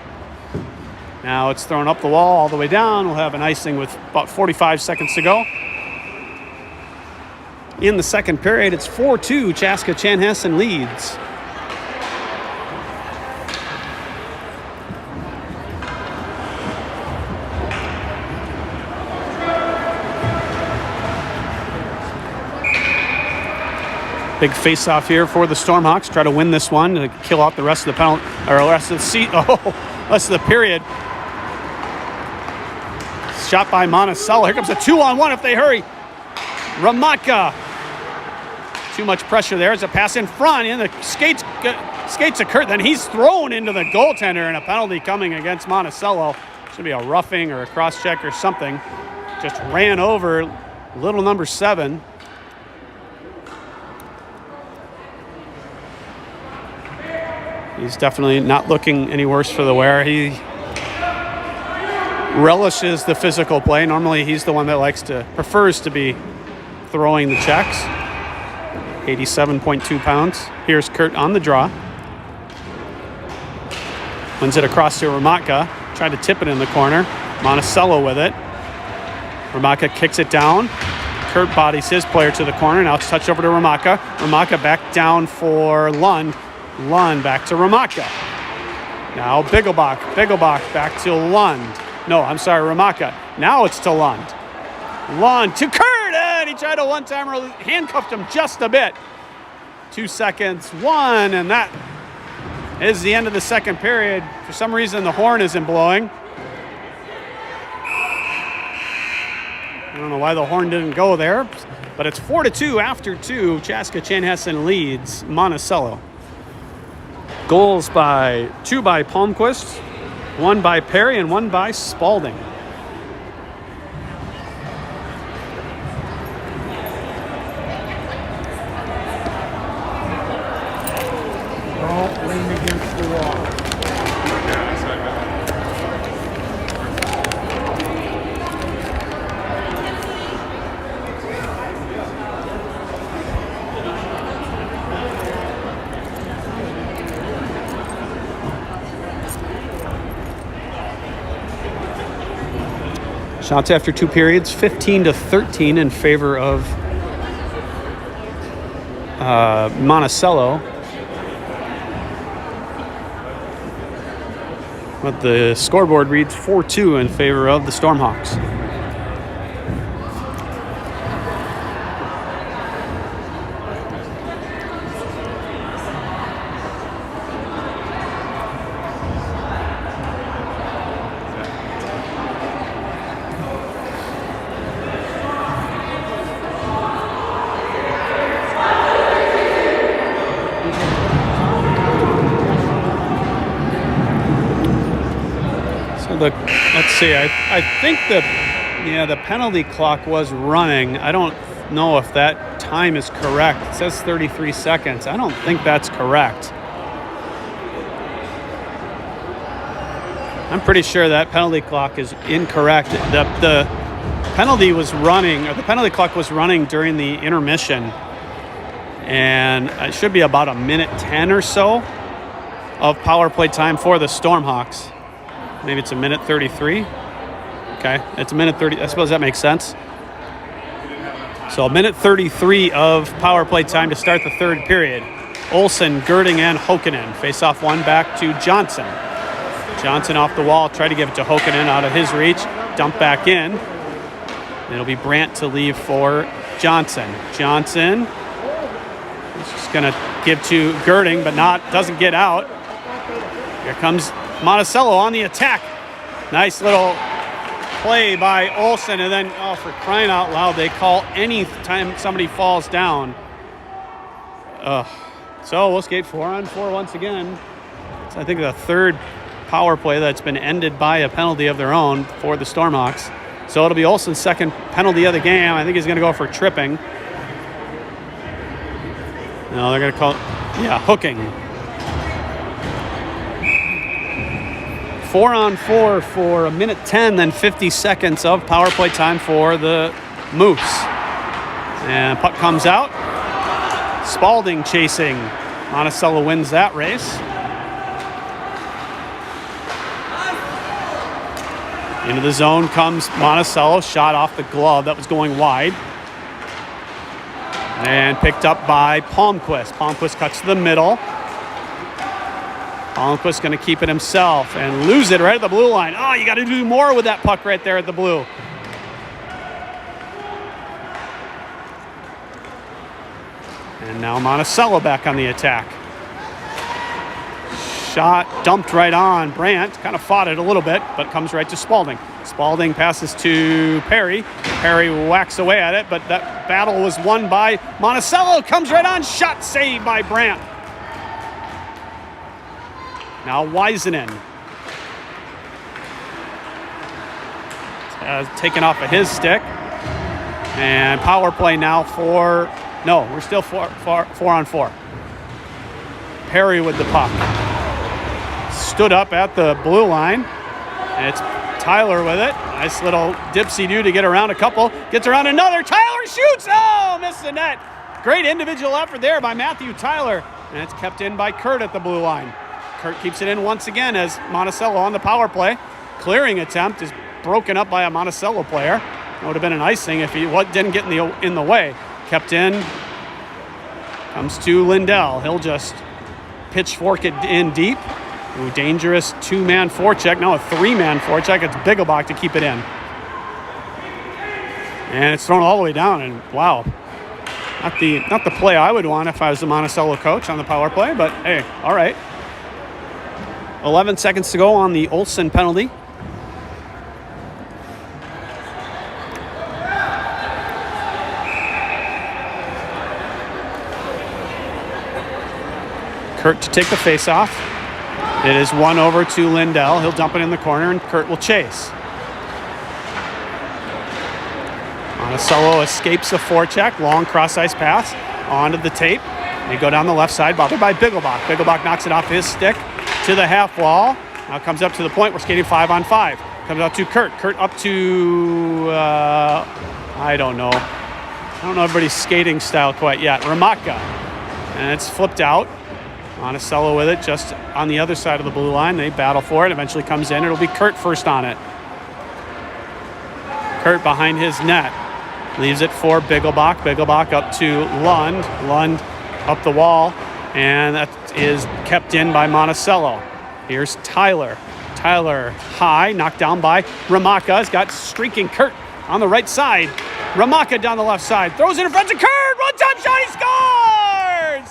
Now it's thrown up the wall all the way down. We'll have an icing with about 45 seconds to go. In the second period, it's 4-2. Chaska Chanhassen leads. Big face-off here for the Stormhawks. Try to win this one to kill out the rest of the penalty, or the rest of the rest of the period. Shot by Monticello. Here comes a 2-on-1 if they hurry. Ramatka. Too much pressure there. It's a pass in front, and the skates to Kurtt. Then he's thrown into the goaltender, and a penalty coming against Monticello. Should be a roughing or a cross-check or something. Just ran over little number 7. He's definitely not looking any worse for the wear. He relishes the physical play. Normally, he's the one that prefers to be throwing the checks. 87.2 pounds. Here's Kurtt on the draw. Wins it across to Ramatka. Tried to tip it in the corner. Monticello with it. Ramatka kicks it down. Kurtt bodies his player to the corner. Now it's touched over to Ramatka. Ramatka back down for Lund. Lund back to Ramatka. Now Bigglebach. Bigglebach back to Lund. No, I'm sorry, Ramatka. Now it's to Lund. Lund to Kurtt, and he tried a one-timer, handcuffed him just a bit. 2 seconds, 1, and that is the end of the second period. For some reason, the horn isn't blowing. I don't know why the horn didn't go there, but it's 4-2 after 2. Chaska Chanhassen leads Monticello. Goals by 2 by Palmquist, 1 by Perry, and 1 by Spalding. Shots after 2 periods, 15-13 in favor of Monticello. But the scoreboard reads 4-2 in favor of the Stormhawks. Let's see, I think the penalty clock was running. I don't know if that time is correct. It says 33 seconds. I don't think that's correct. I'm pretty sure that penalty clock is incorrect. The penalty was running, or the penalty clock was running during the intermission, and it should be about 1:10 or so of power play time for the Stormhawks. Maybe it's 1:33. Okay, it's 1:30. I suppose that makes sense. So 1:33 of power play time to start the third period. Olsen, Girding, and Hokkanen face off one back to Johnson. Johnson off the wall, try to give it to Hokkanen out of his reach. Dump back in. It'll be Brandt to leave for Johnson. Johnson is just going to give to Girding, but doesn't get out. Here comes Monticello on the attack. Nice little play by Olsen, and then, for crying out loud, they call any time somebody falls down. So we'll skate 4-on-4 once again. So I think the third power play that's been ended by a penalty of their own for the Stormhawks. So it'll be Olsen's second penalty of the game. I think he's going to go for tripping. No, they're going to call hooking. 4-on-4 for 1:10, then 50 seconds of power play time for the Moose. And puck comes out. Spalding chasing. Monticello wins that race. Into the zone comes Monticello. Shot off the glove that was going wide. And picked up by Palmquist. Palmquist cuts to the middle. Palmquist going to keep it himself and lose it right at the blue line. Oh, you got to do more with that puck right there at the blue. And now Monticello back on the attack. Shot dumped right on Brandt. Kind of fought it a little bit, but comes right to Spalding. Spalding passes to Perry. Perry whacks away at it, but that battle was won by Monticello. Comes right on. Shot saved by Brandt. Now Wiseman taken off of his stick. And power play now we're still 4-on-4. Perry with the puck. Stood up at the blue line. And it's Tyler with it. Nice little dipsy-do to get around a couple. Gets around another. Tyler shoots. Oh, missed the net. Great individual effort there by Matthew Tyler. And it's kept in by Kurtt at the blue line. Kurtt keeps it in once again as Monticello on the power play. Clearing attempt is broken up by a Monticello player. It would have been an icing if he didn't get in the way. Kept in. Comes to Lindell. He'll just pitchfork it in deep. Ooh, dangerous two-man forecheck. Now a three-man forecheck. It's Bigelbach to keep it in. And it's thrown all the way down. And wow, not the play I would want if I was the Monticello coach on the power play. But hey, all right. 11 seconds to go on the Olsen penalty. Kurtt to take the face-off. It is one over to Lindell. He'll dump it in the corner, and Kurtt will chase. Monticello escapes the forecheck. Long cross-ice pass onto the tape. They go down the left side, bothered by Bigelbach. Bigelbach knocks it off his stick to the half wall. Now comes up to the point. We're skating 5-on-5. Comes out to Kurtt. Kurtt up to, I don't know everybody's skating style quite yet. Ramatka. And it's flipped out. Monticello with it just on the other side of the blue line. They battle for it. Eventually comes in. It'll be Kurtt first on it. Kurtt behind his net. Leaves it for Bigglebach. Bigglebach up to Lund. Lund up the wall. And that is kept in by Monticello. Here's Tyler. Tyler high, knocked down by Ramaka. Has got streaking Kurtt on the right side. Ramaka down the left side. Throws it in front of Kurtt. One-time shot, he scores!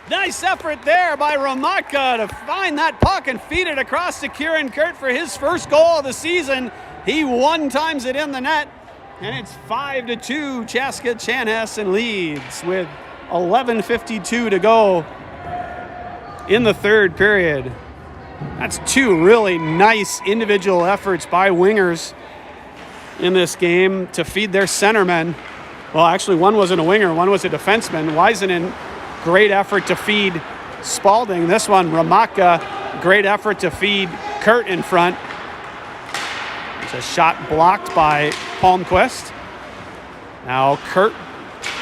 Nice effort there by Ramaka to find that puck and feed it across to Kieran Kurtt for his first goal of the season. He one-times it in the net, and it's 5-2. Chaska Chanhassen leads with 11:52 to go in the third period. That's two really nice individual efforts by wingers in this game to feed their centermen. Well, actually, one wasn't a winger, one was a defenseman. Wiseman, great effort to feed Spalding. This one, Ramaka, great effort to feed Kurtt in front. It's a shot blocked by Palmquist. Now Kurtt,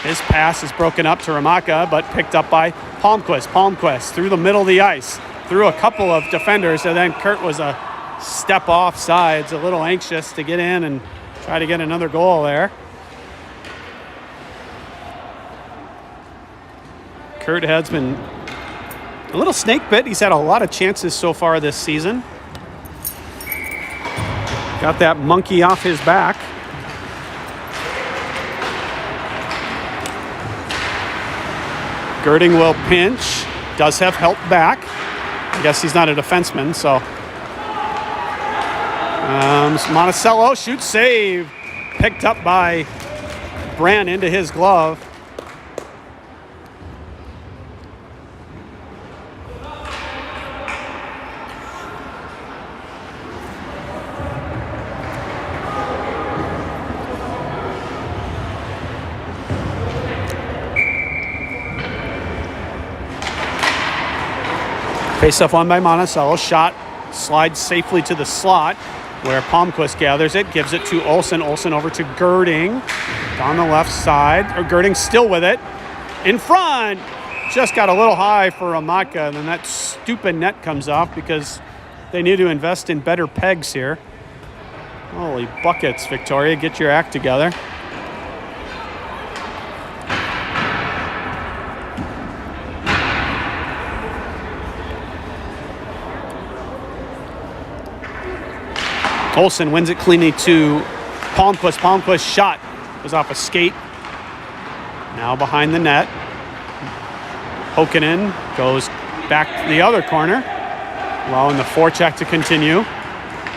his pass is broken up to Ramaka, but picked up by Palmquist. Palmquist through the middle of the ice, through a couple of defenders, and then Kurtt was a step off sides, a little anxious to get in and try to get another goal there. Kurtt has been a little snake bit. He's had a lot of chances so far this season. Got that monkey off his back. Girding will pinch. Does have help back. I guess he's not a defenseman, so. Monticello, shoot save. Picked up by Brandt into his glove. Face-off won by Monticello. Shot slides safely to the slot where Palmquist gathers it, gives it to Olsen. Olsen over to Girding down the left side. Or Girding still with it. In front. Just got a little high for Ramaka, and then that stupid net comes off because they need to invest in better pegs here. Holy buckets, Victoria. Get your act together. Olsen wins it cleanly to Palmquist. Palmquist's shot was off a skate. Now behind the net. Hokkanen goes back to the other corner, allowing the forecheck to continue.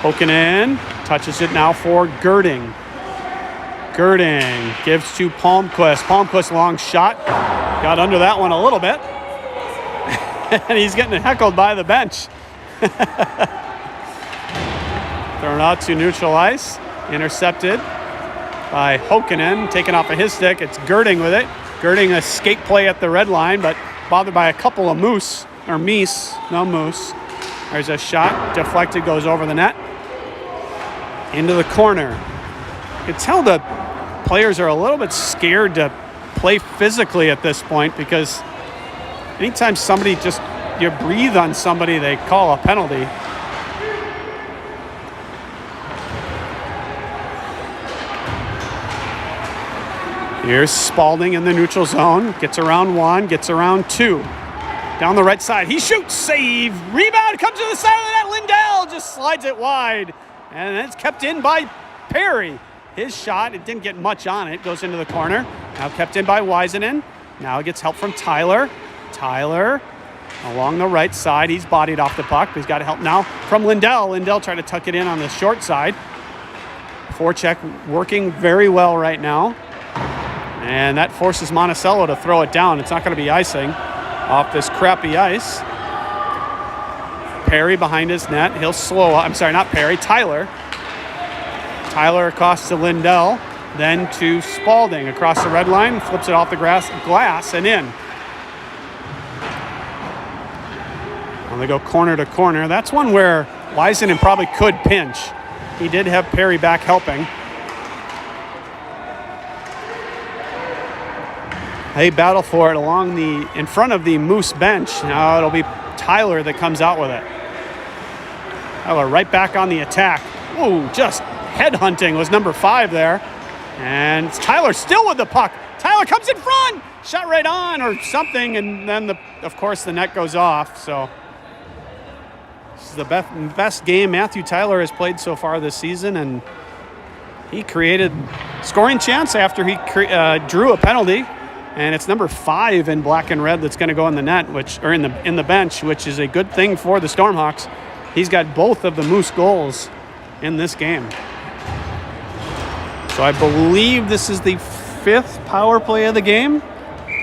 Hokkanen touches it now for Girding. Girding gives to Palmquist. Palmquist long shot. Got under that one a little bit. And he's getting heckled by the bench. Thrown out to neutral ice. Intercepted by Hokkanen. Taken off of his stick. It's Girding with it. Girding a skate play at the red line, but bothered by a couple of moose. There's a shot. Deflected, goes over the net. Into the corner. You can tell the players are a little bit scared to play physically at this point because anytime somebody you breathe on somebody, they call a penalty. Here's Spalding in the neutral zone. Gets around one, gets around two. Down the right side. He shoots, save. Rebound comes to the side of the net. Lindell just slides it wide. And it's kept in by Perry. His shot, it didn't get much on it. Goes into the corner. Now kept in by Wiseman. Now it gets help from Tyler. Tyler along the right side. He's bodied off the puck. He's got help now from Lindell. Lindell trying to tuck it in on the short side. Forecheck working very well right now. And that forces Monticello to throw it down. It's not going to be icing off this crappy ice. Perry behind his net. He'll slow up. I'm sorry, not Perry. Tyler. Tyler across to Lindell. Then to Spalding across the red line. Flips it off the glass and in. Well, they go corner to corner. That's one where Wiseman probably could pinch. He did have Perry back helping. They battle for it in front of the Moose bench. Now it'll be Tyler that comes out with it. Tyler right back on the attack. Ooh, just headhunting was number 5 there. And it's Tyler still with the puck. Tyler comes in front. Shot right on or something, and then, of course, the net goes off. So this is the best game Matthew Tyler has played so far this season, and he created scoring chance after he drew a penalty. And it's number 5 in black and red that's going to go in the net, or in the bench, which is a good thing for the Stormhawks. He's got both of the Moose goals in this game. So I believe this is the 5th power play of the game.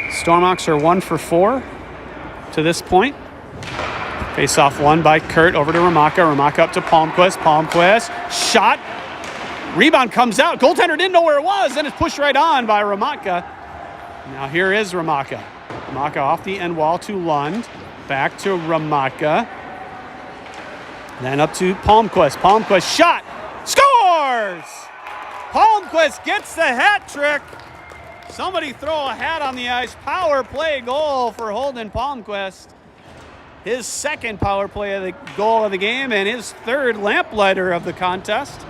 Stormhawks are 1 for 4 to this point. Face-off won by Kurtt over to Ramaka. Ramaka up to Palmquist. Palmquist, shot. Rebound comes out. Goaltender didn't know where it was, and it's pushed right on by Ramaka. Now here is Ramaka. Ramaka off the end wall to Lund. Back to Ramaka. Then up to Palmquist. Palmquist shot. Scores! Palmquist gets the hat trick. Somebody throw a hat on the ice. Power play goal for Holden Palmquist. His 2nd power play goal of the game and his 3rd lamplighter of the contest.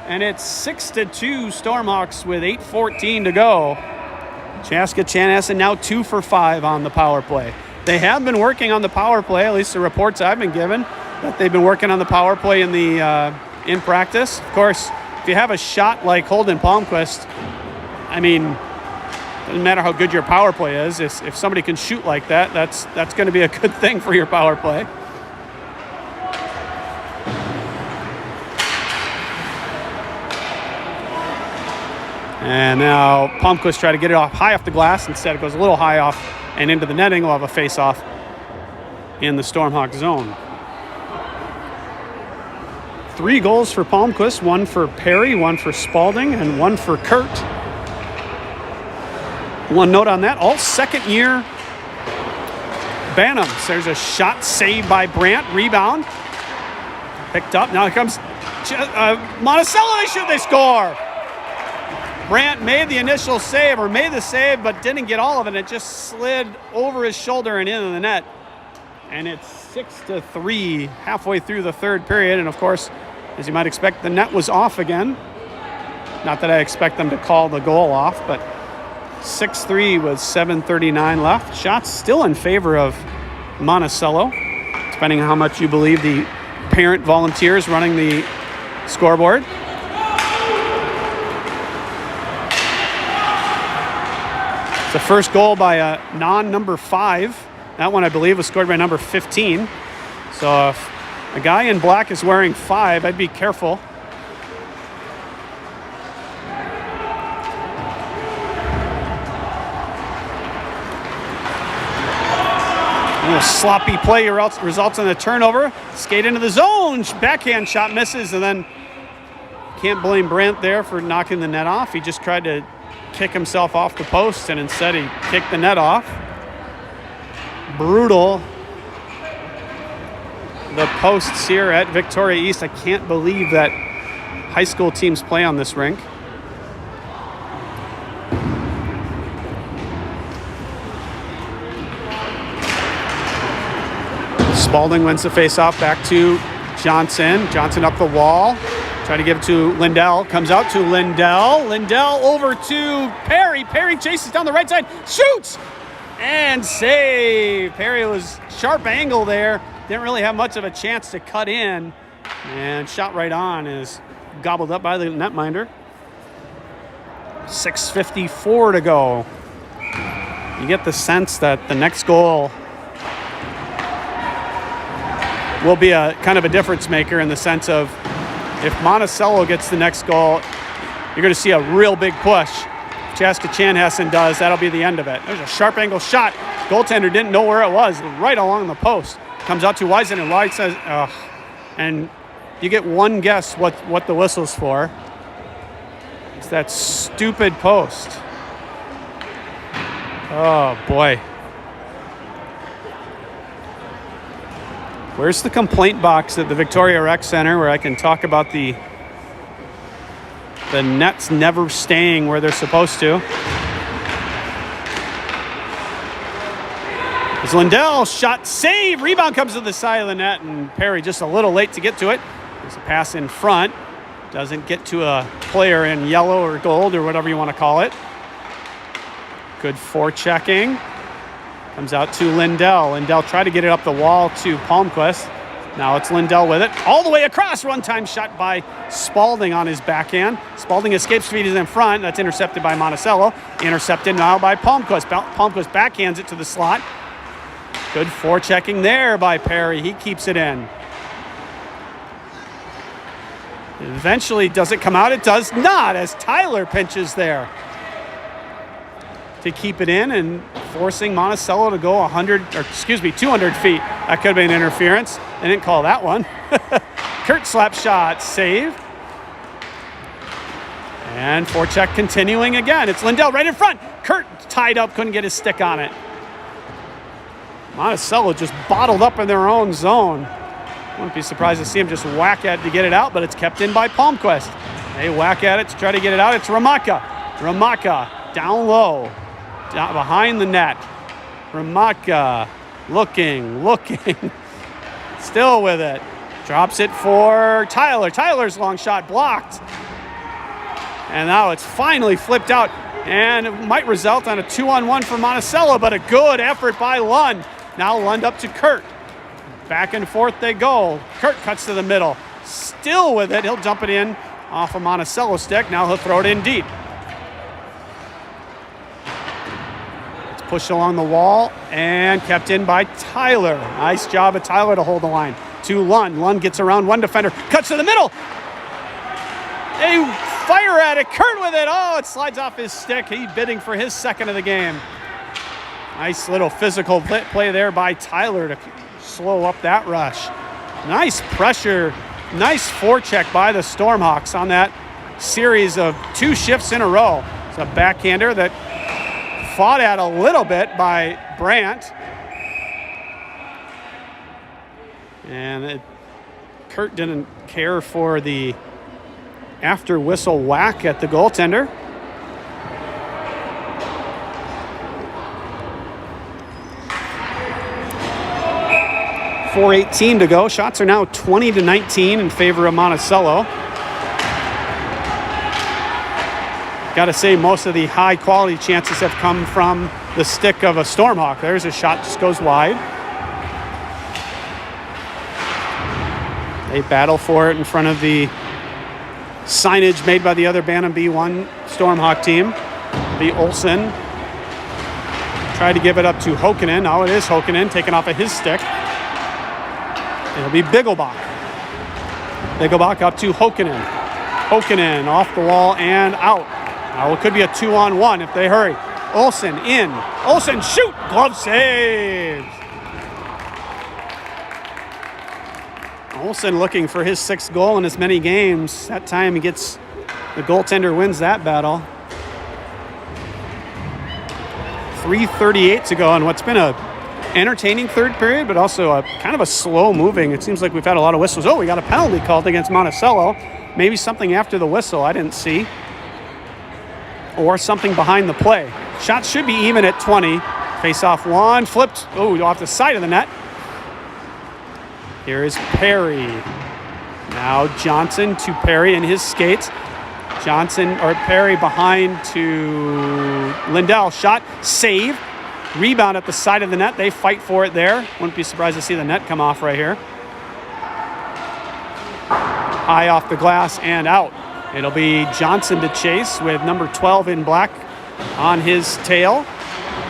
And it's 6-2 Stormhawks with 8:14 to go. Chaska Chanhassen now 2 for 5 on the power play. They have been working on the power play, at least the reports I've been given, that they've been working on the power play in practice. Of course, if you have a shot like Holden Palmquist, I mean, doesn't matter how good your power play is. If somebody can shoot like that, that's going to be a good thing for your power play. And now Palmquist try to get it high off the glass. Instead, it goes a little high off and into the netting. We'll have a face-off in the Stormhawk zone. 3 goals for Palmquist, 1 for Perry, 1 for Spalding, and 1 for Kurtt. One note on that, all 2nd-year Bantams. There's a shot saved by Brandt, rebound. Picked up, now here comes Monticello, they score! Brandt made the initial save, or made the save, but didn't get all of it. It just slid over his shoulder and into the net. And it's 6-3 halfway through the 3rd period. And, of course, as you might expect, the net was off again. Not that I expect them to call the goal off, but 6-3 with 7:39 left. Shots still in favor of Monticello, depending on how much you believe the parent volunteers running the scoreboard. It's the first goal by a non-number 5. That one, I believe, was scored by number 15. So if a guy in black is wearing 5, I'd be careful. A little sloppy play results in a turnover. Skate into the zone. Backhand shot misses, and then can't blame Brandt there for knocking the net off. He just tried to kick himself off the post, and instead he kicked the net off. Brutal. The posts here at Victoria East. I can't believe that high school teams play on this rink. Spalding wins the face-off back to Johnson. Johnson up the wall. Try to give it to Lindell. Comes out to Lindell. Lindell over to Perry. Perry chases down the right side. Shoots! And save. Perry was sharp angle there. Didn't really have much of a chance to cut in. And shot right on is gobbled up by the netminder. 6:54 to go. You get the sense that the next goal will be a kind of a difference maker in the sense of if Monticello gets the next goal, you're going to see a real big push. If Chaska Chanhassen does, that'll be the end of it. There's a sharp angle shot. Goaltender didn't know where it was, right along the post. Comes out to Wisen, and White says, ugh. And you get one guess what the whistle's for. It's that stupid post. Oh, boy. Where's the complaint box at the Victoria Rec Center where I can talk about the nets never staying where they're supposed to? As Lindell, shot, save, rebound comes to the side of the net, and Perry just a little late to get to it. There's a pass in front. Doesn't get to a player in yellow or gold or whatever you want to call it. Good forechecking. Comes out to Lindell. Lindell tried to get it up the wall to Palmquist. Now it's Lindell with it. All the way across. One-time shot by Spalding on his backhand. Spalding escapes, feet is in front. That's intercepted by Monticello. Intercepted now by Palmquist. Palmquist backhands it to the slot. Good forechecking there by Perry. He keeps it in. Eventually, does it come out? It does not, as Tyler pinches there to keep it in and forcing Monticello to go 200 feet. That could have been interference. They didn't call that one. Kurtt slap shot, save. And forecheck continuing again. It's Lindell right in front. Kurtt tied up, couldn't get his stick on it. Monticello just bottled up in their own zone. Wouldn't be surprised to see him just whack at it to get it out, but it's kept in by Palmquist. They whack at it to try to get it out. It's Ramaka. Ramaka down low, down behind the net. Ramaka looking, still with it. Drops it for Tyler. Tyler's long shot blocked. And now it's finally flipped out, and it might result on a 2-on-1 for Monticello, but a good effort by Lund. Now Lund up to Kurtt. Back and forth they go. Kurtt cuts to the middle. Still with it. He'll dump it in off of Monticello's stick. Now he'll throw it in deep. It's pushed along the wall and kept in by Tyler. Nice job of Tyler to hold the line. To Lund. Lund gets around one defender. Cuts to the middle. They fire at it. Kurtt with it. Oh, it slides off his stick. He's bidding for his second of the game. Nice little physical play there by Tyler to slow up that rush. Nice pressure, nice forecheck by the Stormhawks on that series of 2 shifts in a row. It's a backhander that fought at a little bit by Brandt. And Kurtt didn't care for the after whistle whack at the goaltender. 4:18 to go. Shots are now 20-19 in favor of Monticello. Got to say, most of the high-quality chances have come from the stick of a Stormhawk. There's a shot, just goes wide. They battle for it in front of the signage made by the other Bantam B1 Stormhawk team. The Olsen tried to give it up to Hokkinen. Now it is Hokkinen taken off of his stick. It'll be Bigglebach. Bigglebach up to Hokkinen. Hokkinen off the wall and out. Now it could be a 2-on-1 if they hurry. Olsen in. Olsen shoot. Glove saves. Olsen looking for his 6th goal in as many games. That time he gets, the goaltender wins that battle. 3:38 to go on what's been a entertaining third period, but also a kind of a slow moving. It seems like we've had a lot of whistles. Oh, we got a penalty called against Monticello. Maybe something after the whistle I didn't see. Or something behind the play. Shots should be even at 20. Face off one, flipped, off the side of the net. Here is Perry. Now Johnson to Perry in his skates. Perry behind to Lindell. Shot, save. Rebound at the side of the net. They fight for it there. Wouldn't be surprised to see the net come off right here. High off the glass and out. It'll be Johnson to chase with number 12 in black on his tail.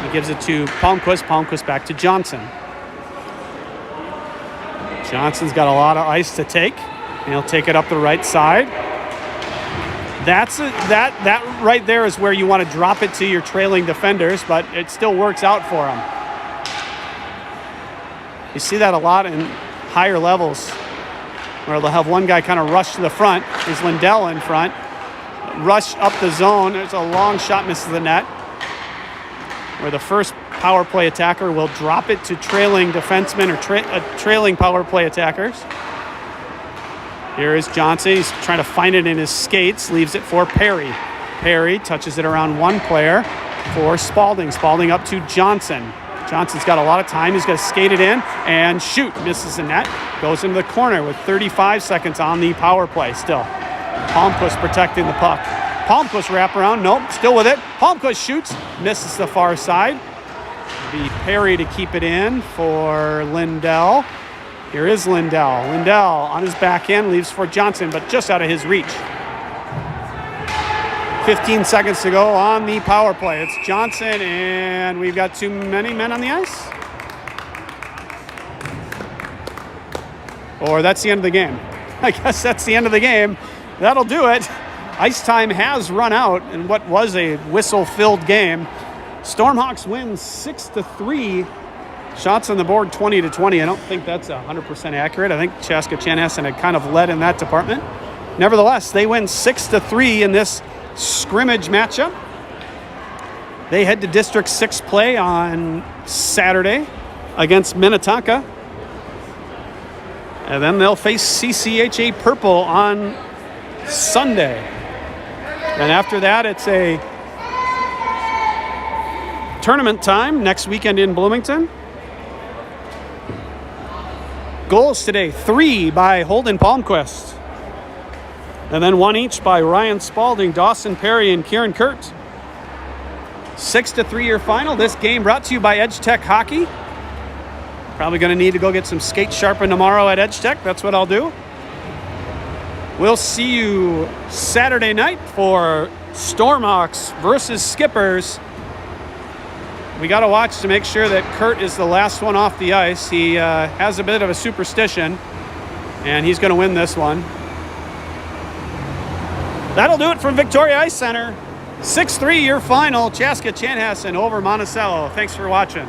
He gives it to Palmquist. Palmquist back to Johnson. Johnson's got a lot of ice to take, and he'll take it up the right side. That right there is where you want to drop it to your trailing defenders, but it still works out for them. You see that a lot in higher levels, where they'll have one guy kind of rush to the front. There's Lindell in front. Rush up the zone. There's a long shot, misses the net, where the first power play attacker will drop it to trailing defensemen or trailing power play attackers. Here is Johnson. He's trying to find it in his skates. Leaves it for Perry. Perry touches it around one player for Spalding. Spalding up to Johnson. Johnson's got a lot of time. He's going to skate it in and shoot. Misses the net. Goes into the corner with 35 seconds on the power play still. Palmquist protecting the puck. Palmquist wraparound. Nope, still with it. Palmquist shoots. Misses the far side. Be Perry to keep it in for Lindell. Here is Lindell. Lindell on his back end leaves for Johnson, but just out of his reach. 15 seconds to go on the power play. It's Johnson, and we've got too many men on the ice. Or that's the end of the game. I guess that's the end of the game. That'll do it. Ice time has run out in what was a whistle-filled game. Stormhawks win 6-3. Shots on the board 20-20. I don't think that's 100% accurate. I think Chaska Chanhassen had kind of led in that department. Nevertheless, they win 6-3 in this scrimmage matchup. They head to District 6 play on Saturday against Minnetonka. And then they'll face CCHA Purple on Sunday. And after that, it's a tournament time next weekend in Bloomington. Goals today, 3 by Holden Palmquist. And then 1 each by Ryan Spalding, Dawson Perry, and Kieran Kurtt. 6-3 your final. This game brought to you by Edge Tech Hockey. Probably going to need to go get some skates sharpened tomorrow at Edge Tech. That's what I'll do. We'll see you Saturday night for Stormhawks versus Skippers. We got to watch to make sure that Kurtt is the last one off the ice. He has a bit of a superstition, and he's going to win this one. That'll do it from Victoria Ice Center. 6-3 your final. Chaska Chanhassen over Monticello. Thanks for watching.